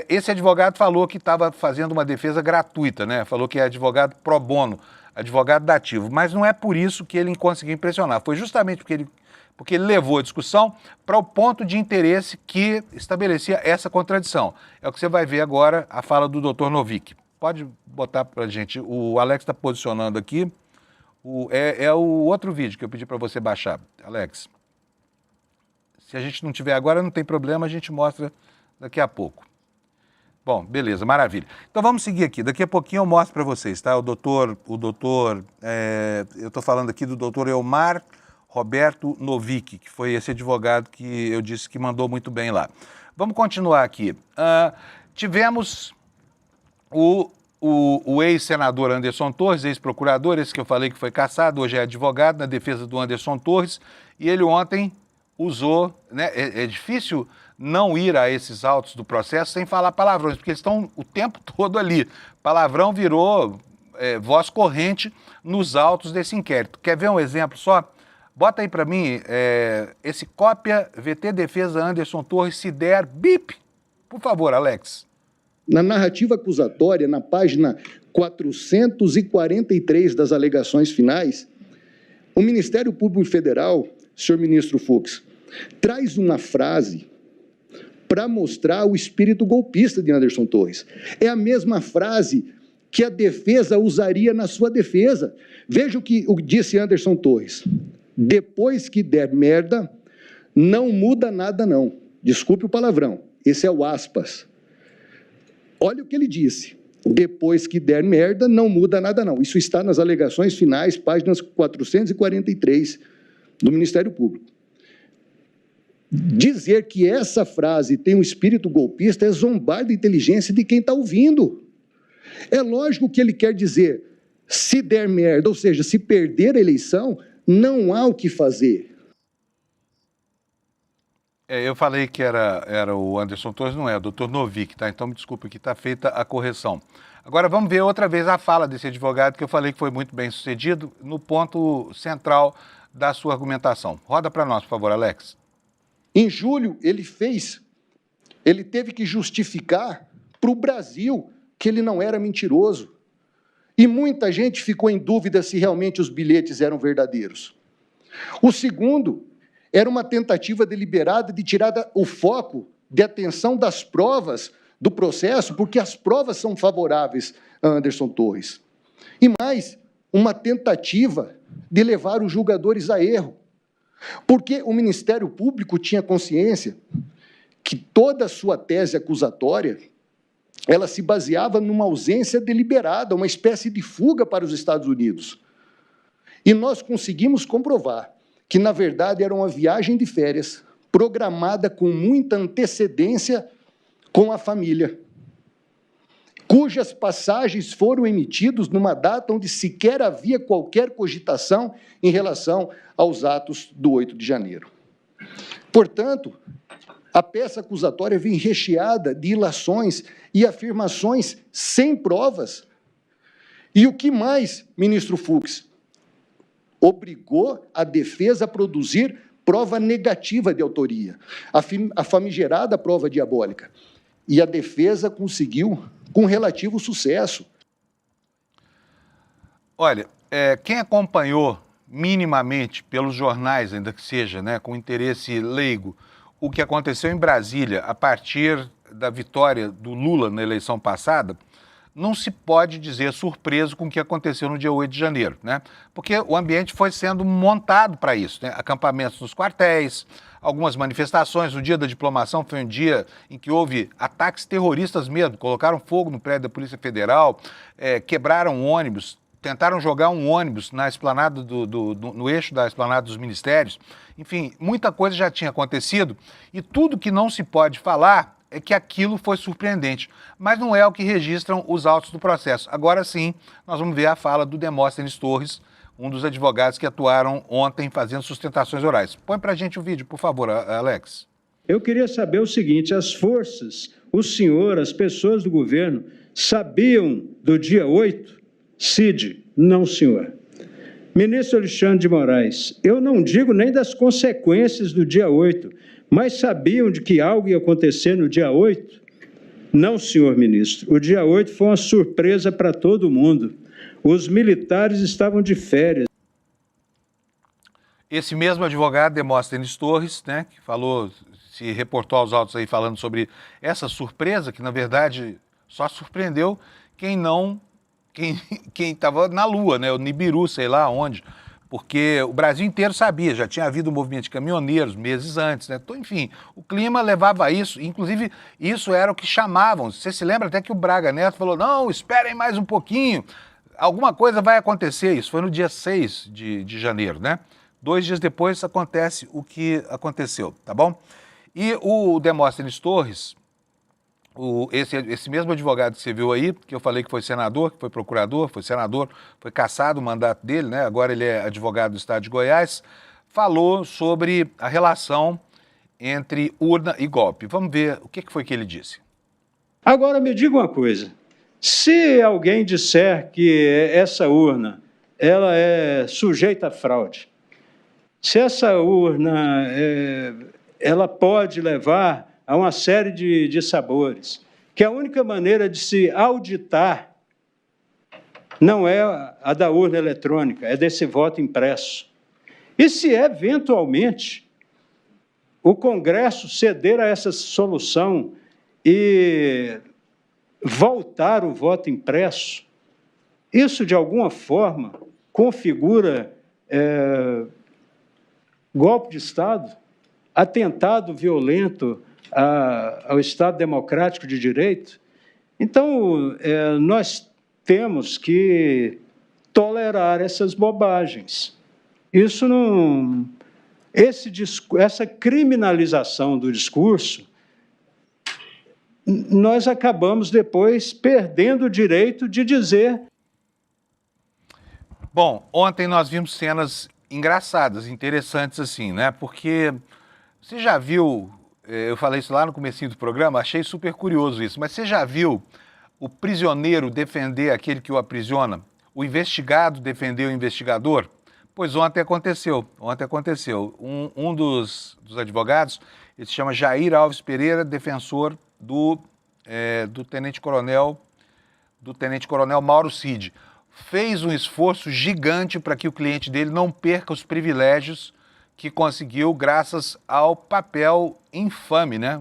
esse advogado falou que estava fazendo uma defesa gratuita, né? Falou que é advogado pro bono, advogado dativo. Mas não é por isso que ele conseguiu impressionar. Foi justamente porque ele levou a discussão para o ponto de interesse que estabelecia essa contradição. É o que você vai ver agora, a fala do doutor Novick. Pode botar para a gente, o Alex está posicionando aqui, é o outro vídeo que eu pedi para você baixar, Alex. Se a gente não tiver agora, não tem problema, a gente mostra daqui a pouco. Bom, beleza, maravilha. Então vamos seguir aqui. Daqui a pouquinho eu mostro para vocês, tá? Eu estou falando aqui do doutor Elmar Roberto Novick, que foi esse advogado que eu disse que mandou muito bem lá. Vamos continuar aqui. Tivemos o ex-senador Anderson Torres, ex-procurador, esse que eu falei que foi cassado, hoje é advogado na defesa do Anderson Torres, e ele ontem usou, né? É difícil não ir a esses autos do processo sem falar palavrões, porque eles estão o tempo todo ali. Palavrão virou voz corrente nos autos desse inquérito. Quer ver um exemplo só? Bota aí para mim, esse cópia VT Defesa Anderson Torres, se der, bip. Por favor, Alex. Na narrativa acusatória, na página 443 das alegações finais, o Ministério Público Federal, senhor ministro Fux, traz uma frase para mostrar o espírito golpista de Anderson Torres. É a mesma frase que a defesa usaria na sua defesa. Veja o que disse Anderson Torres. Depois que der merda, não muda nada não. Desculpe o palavrão, esse é o aspas. Olha o que ele disse. Depois que der merda, não muda nada não. Isso está nas alegações finais, páginas 443 do Ministério Público. Dizer que essa frase tem um espírito golpista é zombar da inteligência de quem está ouvindo. É lógico que ele quer dizer, se der merda, ou seja, se perder a eleição, não há o que fazer. Eu falei que era o Anderson Torres, não é, o doutor Novik, tá? Então me desculpa que está feita a correção. Agora vamos ver outra vez a fala desse advogado que eu falei que foi muito bem sucedido no ponto central da sua argumentação. Roda para nós, por favor, Alex. Em julho, ele teve que justificar para o Brasil que ele não era mentiroso. E muita gente ficou em dúvida se realmente os bilhetes eram verdadeiros. O segundo era uma tentativa deliberada de tirar o foco de atenção das provas do processo, porque as provas são favoráveis a Anderson Torres. E mais, uma tentativa de levar os julgadores a erro. Porque o Ministério Público tinha consciência que toda a sua tese acusatória, ela se baseava numa ausência deliberada, uma espécie de fuga para os Estados Unidos. E nós conseguimos comprovar que, na verdade, era uma viagem de férias, programada com muita antecedência com a família, cujas passagens foram emitidos numa data onde sequer havia qualquer cogitação em relação aos atos do 8 de janeiro. Portanto, a peça acusatória vem recheada de ilações e afirmações sem provas. E o que mais, ministro Fux? Obrigou a defesa a produzir prova negativa de autoria, a famigerada prova diabólica. E a defesa conseguiu com relativo sucesso. Olha, quem acompanhou minimamente pelos jornais, ainda que seja, né, com interesse leigo, o que aconteceu em Brasília a partir da vitória do Lula na eleição passada, não se pode dizer surpreso com o que aconteceu no dia 8 de janeiro, né? Porque o ambiente foi sendo montado para isso, né? Acampamentos nos quartéis, algumas manifestações. O dia da diplomação foi um dia em que houve ataques terroristas mesmo, colocaram fogo no prédio da Polícia Federal, quebraram ônibus, tentaram jogar um ônibus na esplanada no eixo da esplanada dos ministérios. Enfim, muita coisa já tinha acontecido e tudo que não se pode falar é que aquilo foi surpreendente, mas não é o que registram os autos do processo. Agora sim, nós vamos ver a fala do Demóstenes Torres, um dos advogados que atuaram ontem fazendo sustentações orais. Põe pra gente o vídeo, por favor, Alex. Eu queria saber o seguinte, as forças, o senhor, as pessoas do governo, sabiam do dia 8? Cid, não, senhor. Ministro Alexandre de Moraes, eu não digo nem das consequências do dia 8, mas sabiam de que algo ia acontecer no dia 8? Não, senhor ministro. O dia 8 foi uma surpresa para todo mundo. Os militares estavam de férias. Esse mesmo advogado, Demóstenes Torres, né, que falou, se reportou aos autos aí falando sobre essa surpresa, que na verdade só surpreendeu quem estava na Lua, né, o Nibiru, sei lá onde, porque o Brasil inteiro sabia, já tinha havido um movimento de caminhoneiros meses antes, né? Então, enfim, o clima levava a isso, inclusive isso era o que chamavam. Você se lembra até que o Braga Neto falou, não, esperem mais um pouquinho, alguma coisa vai acontecer. Isso foi no dia 6 de janeiro, né? 2 dias depois acontece o que aconteceu, tá bom? E o Demóstenes Torres, esse mesmo advogado que você viu aí, que eu falei que foi senador, que foi procurador, foi senador, foi cassado o mandato dele, né? Agora ele é advogado do estado de Goiás, falou sobre a relação entre urna e golpe. Vamos ver o que foi que ele disse. Agora me diga uma coisa, se alguém disser que essa urna ela é sujeita a fraude, se essa urna ela pode levar a uma série de sabores, que a única maneira de se auditar não é a da urna eletrônica, é desse voto impresso. E se eventualmente o Congresso ceder a essa solução e voltar o voto impresso, isso de alguma forma configura golpe de Estado, atentado violento ao Estado democrático de direito. Então, nós temos que tolerar essas bobagens. Isso não... essa criminalização do discurso, nós acabamos depois perdendo o direito de dizer... Bom, ontem nós vimos cenas engraçadas, interessantes assim, né? Porque você já viu, eu falei isso lá no comecinho do programa, achei super curioso isso, mas você já viu o prisioneiro defender aquele que o aprisiona? O investigado defender o investigador? Pois ontem aconteceu. Um dos advogados, ele se chama Jair Alves Pereira, defensor do tenente-coronel Mauro Cid. Fez um esforço gigante para que o cliente dele não perca os privilégios que conseguiu graças ao papel infame, né?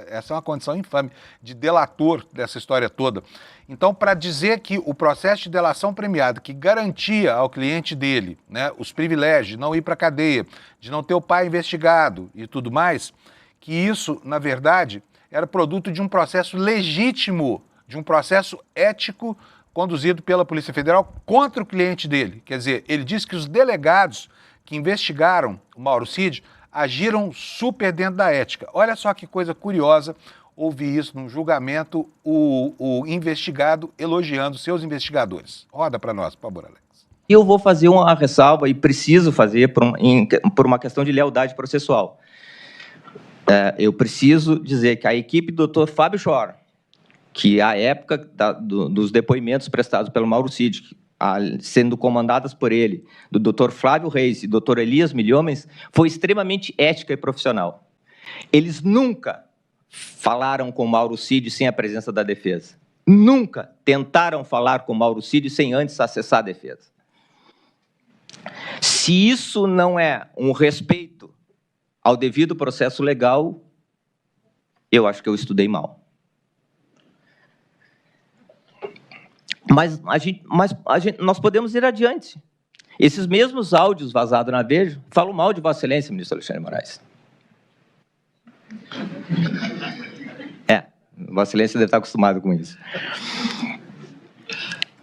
Essa é uma condição infame, de delator dessa história toda. Então, para dizer que o processo de delação premiada, que garantia ao cliente dele, né, os privilégios de não ir para a cadeia, de não ter o pai investigado e tudo mais, que isso, na verdade, era produto de um processo legítimo, de um processo ético conduzido pela Polícia Federal contra o cliente dele. Quer dizer, ele disse que os delegados que investigaram o Mauro Cid agiram super dentro da ética. Olha só que coisa curiosa ouvir isso num julgamento, o investigado elogiando seus investigadores. Roda para nós, por favor, Alex. Eu vou fazer uma ressalva, e preciso fazer por uma questão de lealdade processual. Eu preciso dizer que a equipe do Dr. Fábio Schor, que à época dos depoimentos prestados pelo Mauro Cid, sendo comandadas por ele, do Dr. Flávio Reis e Dr. Elias Milhomens, foi extremamente ética e profissional. Eles nunca falaram com Mauro Cid sem a presença da defesa. Nunca tentaram falar com Mauro Cid sem antes acessar a defesa. Se isso não é um respeito ao devido processo legal, eu acho que eu estudei mal. Mas nós podemos ir adiante. Esses mesmos áudios vazados na Veja falam mal de Vossa Excelência, ministro Alexandre de Moraes. Vossa Excelência deve estar acostumado com isso.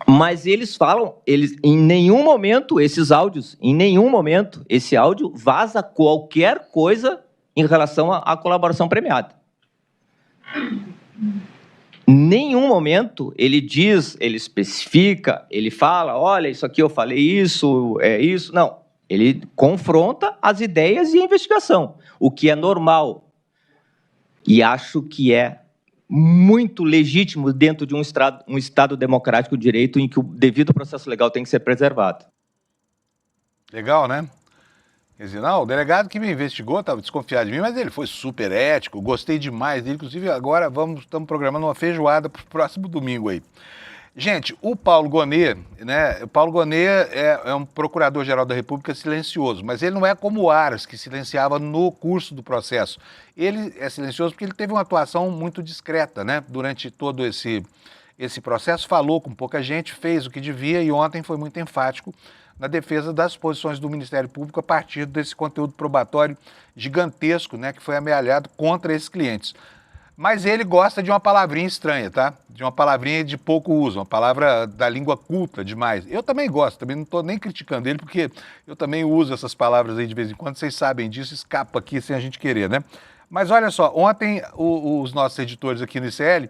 Mas eles falam, em nenhum momento, esses áudios, em nenhum momento, esse áudio vaza qualquer coisa em relação à colaboração premiada. Nenhum momento ele diz, ele especifica, ele fala, olha, isso aqui eu falei isso, é isso. Não, ele confronta as ideias e a investigação, o que é normal. E acho que é muito legítimo dentro de um Estado democrático de direito em que o devido processo legal tem que ser preservado. Legal, né? Quer dizer, não, o delegado que me investigou estava desconfiado de mim, mas ele foi super ético, gostei demais dele. Inclusive, agora estamos programando uma feijoada para o próximo domingo aí. Gente, o Paulo Gonet, né? O Paulo Gonet é um procurador-geral da República silencioso, mas ele não é como o Aras, que silenciava no curso do processo. Ele é silencioso porque ele teve uma atuação muito discreta, né? Durante todo esse processo, falou com pouca gente, fez o que devia e ontem foi muito enfático na defesa das posições do Ministério Público a partir desse conteúdo probatório gigantesco, né, que foi amealhado contra esses clientes. Mas ele gosta de uma palavrinha estranha, tá? De uma palavrinha de pouco uso, uma palavra da língua culta demais. Eu também gosto, também não estou nem criticando ele, porque eu também uso essas palavras aí de vez em quando, vocês sabem disso, escapa aqui sem a gente querer, né? Mas olha só, ontem os nossos editores aqui no ICL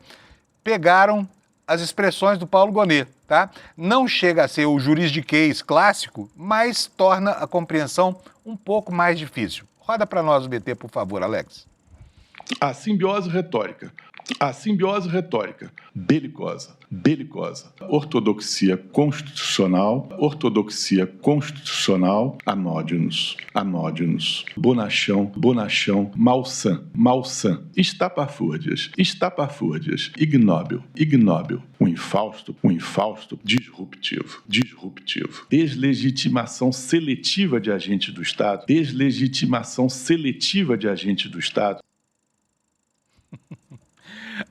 pegaram as expressões do Paulo Gonet, tá? Não chega a ser o juridiquês clássico, mas torna a compreensão um pouco mais difícil. Roda para nós o BT, por favor, Alex. A simbiose retórica A simbiose retórica belicosa, ortodoxia constitucional, anódinos, bonachão, malsã, estapafúrdias, ignóbil, um infausto, disruptivo, deslegitimação seletiva de agentes do Estado,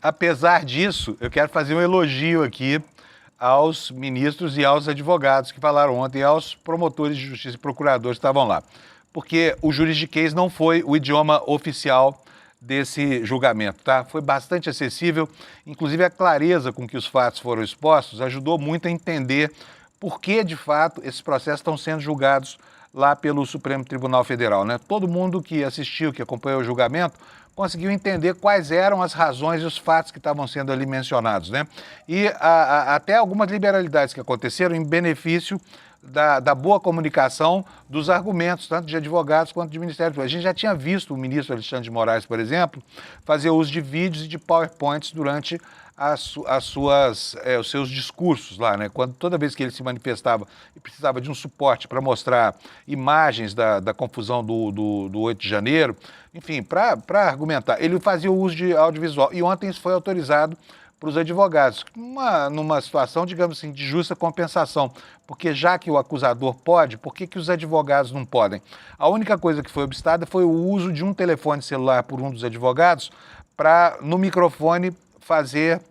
Apesar disso, eu quero fazer um elogio aqui aos ministros e aos advogados que falaram ontem, aos promotores de justiça e procuradores que estavam lá. Porque o juridiquês não foi o idioma oficial desse julgamento, tá? Foi bastante acessível, inclusive a clareza com que os fatos foram expostos ajudou muito a entender por que, de fato, esses processos estão sendo julgados lá pelo Supremo Tribunal Federal, né? Todo mundo que assistiu, que acompanhou o julgamento, conseguiu entender quais eram as razões e os fatos que estavam sendo ali mencionados, né? E até algumas liberalidades que aconteceram em benefício da boa comunicação dos argumentos, tanto de advogados quanto de Ministério Público. A gente já tinha visto o ministro Alexandre de Moraes, por exemplo, fazer uso de vídeos e de PowerPoints durante os seus discursos lá, né? Toda vez que ele se manifestava e precisava de um suporte para mostrar imagens da confusão do 8 de janeiro, enfim, para argumentar, ele fazia o uso de audiovisual. E ontem isso foi autorizado para os advogados, numa situação, digamos assim, de justa compensação, porque já que o acusador pode, por que os advogados não podem? A única coisa que foi obstada foi o uso de um telefone celular por um dos advogados para, no microfone, fazer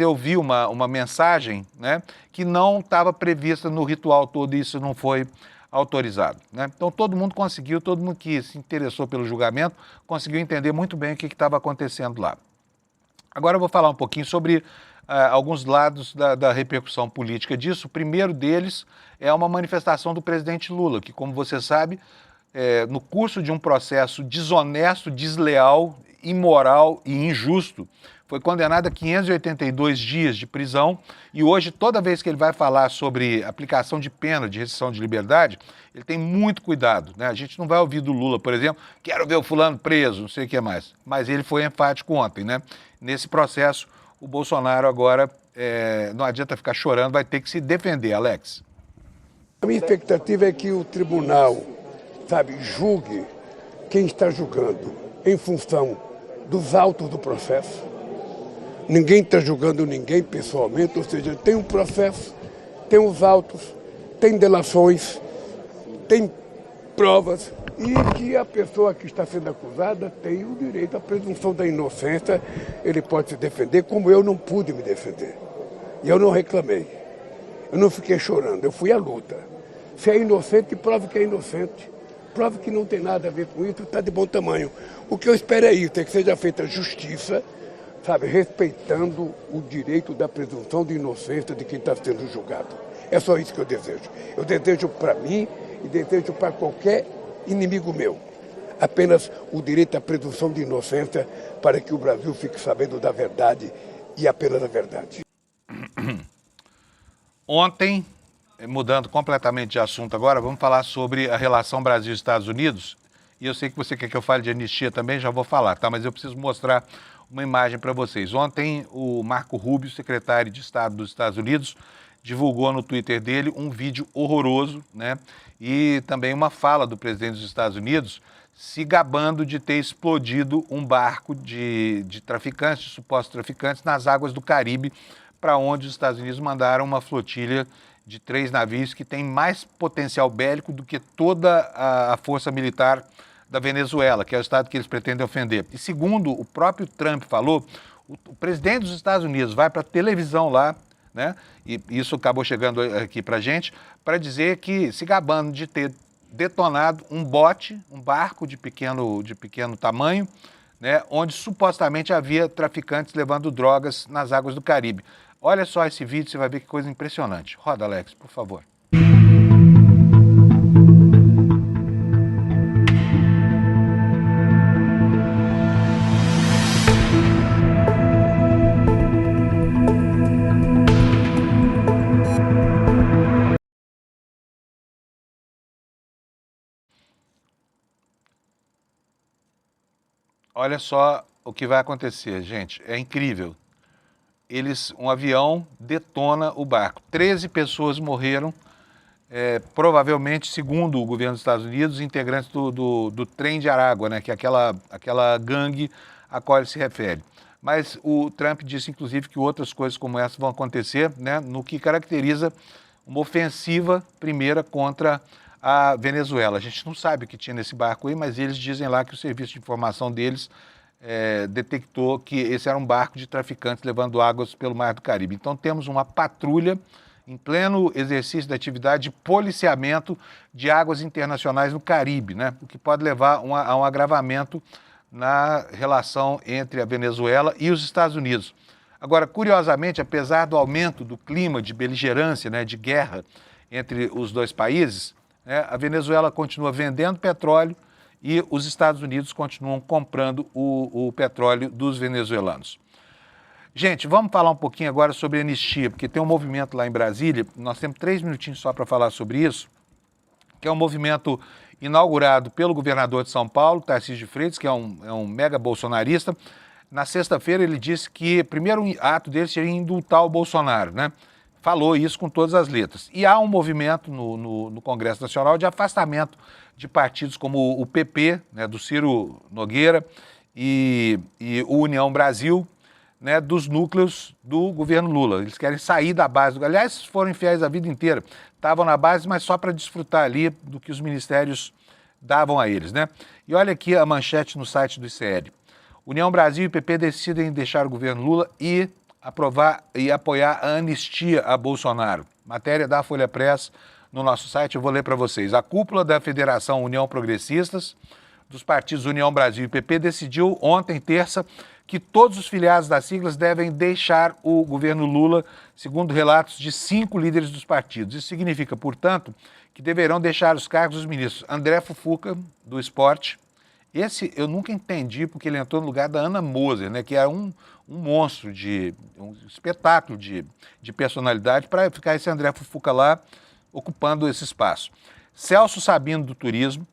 ouvir uma mensagem, né, que não estava prevista no ritual todo, e isso não foi autorizado, né? Então todo mundo que se interessou pelo julgamento, conseguiu entender muito bem o que estava acontecendo lá. Agora eu vou falar um pouquinho sobre alguns lados da repercussão política disso. O primeiro deles é uma manifestação do presidente Lula, que, como você sabe, no curso de um processo desonesto, desleal, imoral e injusto, foi condenado a 582 dias de prisão e hoje, toda vez que ele vai falar sobre aplicação de pena de restrição de liberdade, ele tem muito cuidado, né? A gente não vai ouvir do Lula, por exemplo, quero ver o fulano preso, não sei o que mais, mas ele foi enfático ontem, né? Nesse processo, o Bolsonaro agora, não adianta ficar chorando, vai ter que se defender, Alex. A minha expectativa é que o tribunal, julgue quem está julgando em função dos autos do processo. Ninguém está julgando ninguém pessoalmente, ou seja, tem um processo, tem os autos, tem delações, tem provas, e que a pessoa que está sendo acusada tem o direito à presunção da inocência, ele pode se defender, como eu não pude me defender. E eu não reclamei, eu não fiquei chorando, eu fui à luta. Se é inocente, prove que é inocente. Prove que não tem nada a ver com isso, está de bom tamanho. O que eu espero é isso, é que seja feita justiça, respeitando o direito da presunção de inocência de quem está sendo julgado. É só isso que eu desejo. Eu desejo para mim e desejo para qualquer inimigo meu. Apenas o direito à presunção de inocência para que o Brasil fique sabendo da verdade e apenas a verdade. Ontem, mudando completamente de assunto agora, vamos falar sobre a relação Brasil-Estados Unidos. E eu sei que você quer que eu fale de anistia também, já vou falar, tá? Mas eu preciso mostrar uma imagem para vocês. Ontem, o Marco Rubio, secretário de Estado dos Estados Unidos, divulgou no Twitter dele um vídeo horroroso, né? E também uma fala do presidente dos Estados Unidos se gabando de ter explodido um barco de traficantes, de supostos traficantes, nas águas do Caribe, para onde os Estados Unidos mandaram uma flotilha de 3 navios que tem mais potencial bélico do que toda a força militar da Venezuela, que é o estado que eles pretendem ofender. E segundo o próprio Trump falou, o presidente dos Estados Unidos vai para a televisão lá, né? E isso acabou chegando aqui para a gente, para dizer que, se gabando de ter detonado um barco de pequeno tamanho, né? Onde supostamente havia traficantes levando drogas nas águas do Caribe. Olha só esse vídeo, você vai ver que coisa impressionante. Roda, Alex, por favor. Olha só o que vai acontecer, gente. É incrível. Um avião detona o barco. 13 pessoas morreram, provavelmente, segundo o governo dos Estados Unidos, integrantes do Trem de Aragua, né, que é aquela gangue a qual ele se refere. Mas o Trump disse, inclusive, que outras coisas como essa vão acontecer, né, no que caracteriza uma ofensiva primeira contra a Venezuela. A gente não sabe o que tinha nesse barco aí, mas eles dizem lá que o serviço de informação deles detectou que esse era um barco de traficantes levando águas pelo Mar do Caribe. Então temos uma patrulha em pleno exercício da atividade de policiamento de águas internacionais no Caribe, né? O que pode levar a um agravamento na relação entre a Venezuela e os Estados Unidos. Agora, curiosamente, apesar do aumento do clima de beligerância, né, de guerra entre os dois países, né, a Venezuela continua vendendo petróleo e os Estados Unidos continuam comprando o petróleo dos venezuelanos. Gente, vamos falar um pouquinho agora sobre anistia, porque tem um movimento lá em Brasília, nós temos 3 minutinhos só para falar sobre isso, que é um movimento inaugurado pelo governador de São Paulo, Tarcísio de Freitas, que é um mega bolsonarista. Na sexta-feira ele disse que o primeiro ato dele seria indultar o Bolsonaro, né? Falou isso com todas as letras. E há um movimento no Congresso Nacional de afastamento de partidos como o PP, né, do Ciro Nogueira, e o União Brasil, né, dos núcleos do governo Lula. Eles querem sair da base. Aliás, foram infiéis a vida inteira. Estavam na base, mas só para desfrutar ali do que os ministérios davam a eles, né? E olha aqui a manchete no site do ICL. União Brasil e PP decidem deixar o governo Lula e aprovar e apoiar a anistia a Bolsonaro. Matéria da Folha Press no nosso site, eu vou ler para vocês. A cúpula da Federação União Progressistas, dos partidos União Brasil e PP, decidiu ontem, terça, que todos os filiados das siglas devem deixar o governo Lula, segundo relatos de 5 líderes dos partidos. Isso significa, portanto, que deverão deixar os cargos os ministros André Fufuca, do Esporte. Esse eu nunca entendi porque ele entrou no lugar da Ana Moser, né, que era um monstro, um espetáculo de personalidade, para ficar esse André Fufuca lá ocupando esse espaço. Celso Sabino, do Turismo,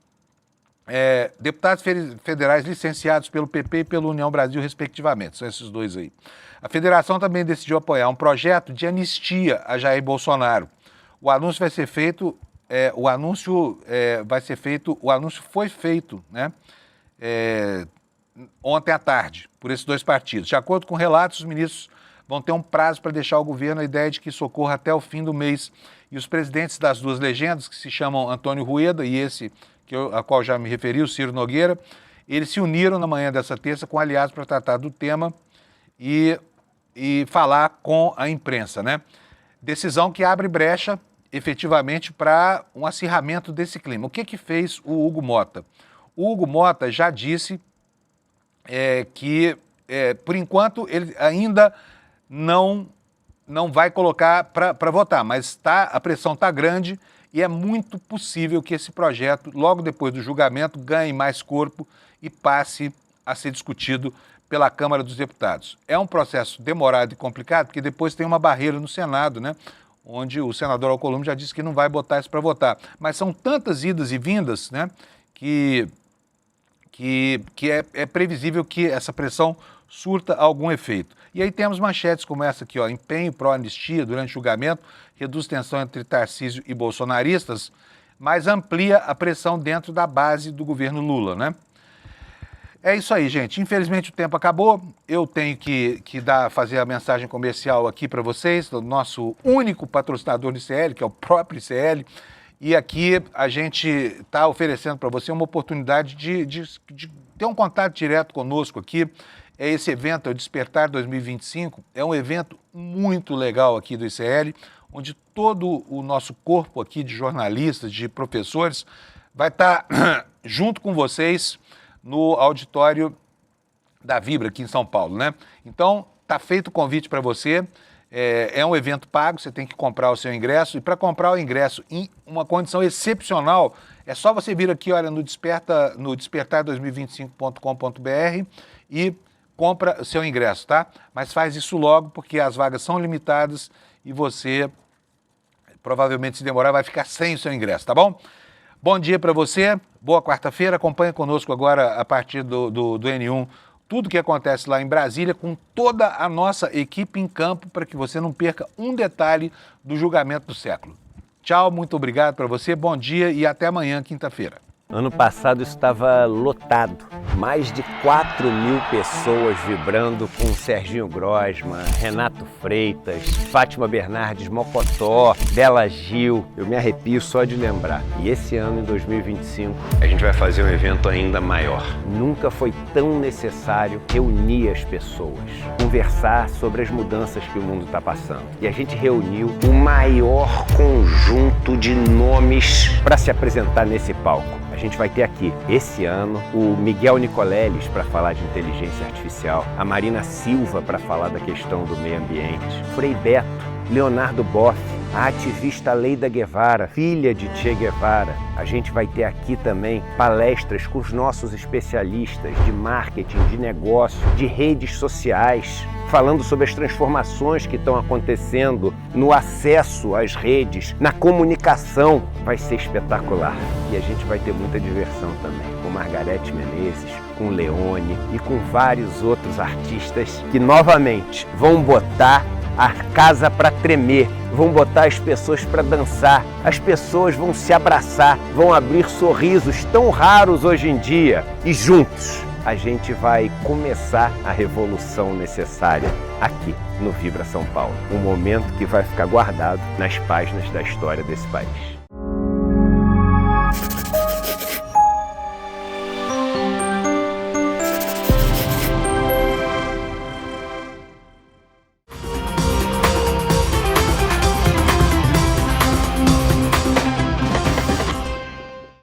deputados federais licenciados pelo PP e pela União Brasil, respectivamente. São esses dois aí. A federação também decidiu apoiar um projeto de anistia a Jair Bolsonaro. O anúncio vai ser feito, o anúncio foi feito, né, ontem à tarde, por esses dois partidos. De acordo com relatos, os ministros vão ter um prazo para deixar o governo, a ideia de que socorra até o fim do mês. E os presidentes das duas legendas, que se chamam Antônio Rueda e esse a qual já me referi, o Ciro Nogueira, eles se uniram na manhã dessa terça com aliados para tratar do tema e falar com a imprensa, né? Decisão que abre brecha, efetivamente, para um acirramento desse clima. O que fez o Hugo Mota? O Hugo Mota já disse que, por enquanto, ele ainda não vai colocar para votar, mas a pressão está grande e é muito possível que esse projeto, logo depois do julgamento, ganhe mais corpo e passe a ser discutido pela Câmara dos Deputados. É um processo demorado e complicado, porque depois tem uma barreira no Senado, né, onde o senador Alcolumbre já disse que não vai botar isso para votar. Mas são tantas idas e vindas, né, que é previsível que essa pressão surta algum efeito. E aí temos manchetes como essa aqui, ó, empenho pró-anistia durante julgamento, reduz tensão entre Tarcísio e bolsonaristas, mas amplia a pressão dentro da base do governo Lula, né? É isso aí, gente. Infelizmente o tempo acabou. Eu tenho que fazer a mensagem comercial aqui para vocês, do nosso único patrocinador do ICL, que é o próprio ICL. E aqui a gente está oferecendo para você uma oportunidade de ter um contato direto conosco aqui. Esse evento, é o Despertar 2025, é um evento muito legal aqui do ICL, onde todo o nosso corpo aqui de jornalistas, de professores, vai estar junto com vocês no auditório da Vibra, aqui em São Paulo, né? Então, está feito o convite para você. É um evento pago, você tem que comprar o seu ingresso. E para comprar o ingresso em uma condição excepcional, é só você vir aqui, olha, no despertar2025.com.br e compra o seu ingresso, tá? Mas faz isso logo, porque as vagas são limitadas e você, provavelmente, se demorar, vai ficar sem o seu ingresso, tá bom? Bom dia para você, boa quarta-feira. Acompanhe conosco agora, a partir do N1, tudo que acontece lá em Brasília com toda a nossa equipe em campo para que você não perca um detalhe do julgamento do século. Tchau, muito obrigado para você, bom dia e até amanhã, quinta-feira. Ano passado estava lotado, mais de 4.000 pessoas vibrando com Serginho Grosman, Renato Freitas, Fátima Bernardes Mocotó, Bela Gil. Eu me arrepio só de lembrar. E esse ano, em 2025, a gente vai fazer um evento ainda maior. Nunca foi tão necessário reunir as pessoas, conversar sobre as mudanças que o mundo está passando. E a gente reuniu o maior conjunto de nomes para se apresentar nesse palco. A gente vai ter aqui, esse ano, o Miguel Nicoleles para falar de inteligência artificial, a Marina Silva para falar da questão do meio ambiente, Frei Beto, Leonardo Boff, a ativista Leida Guevara, filha de Che Guevara. A gente vai ter aqui também palestras com os nossos especialistas de marketing, de negócio, de redes sociais, falando sobre as transformações que estão acontecendo no acesso às redes, na comunicação. Vai ser espetacular. E a gente vai ter muita diversão também, com Margareth Menezes, com Leone e com vários outros artistas que novamente vão botar a casa para tremer, vão botar as pessoas para dançar, as pessoas vão se abraçar, vão abrir sorrisos tão raros hoje em dia e juntos a gente vai começar a revolução necessária aqui no Vibra São Paulo. Um momento que vai ficar guardado nas páginas da história desse país.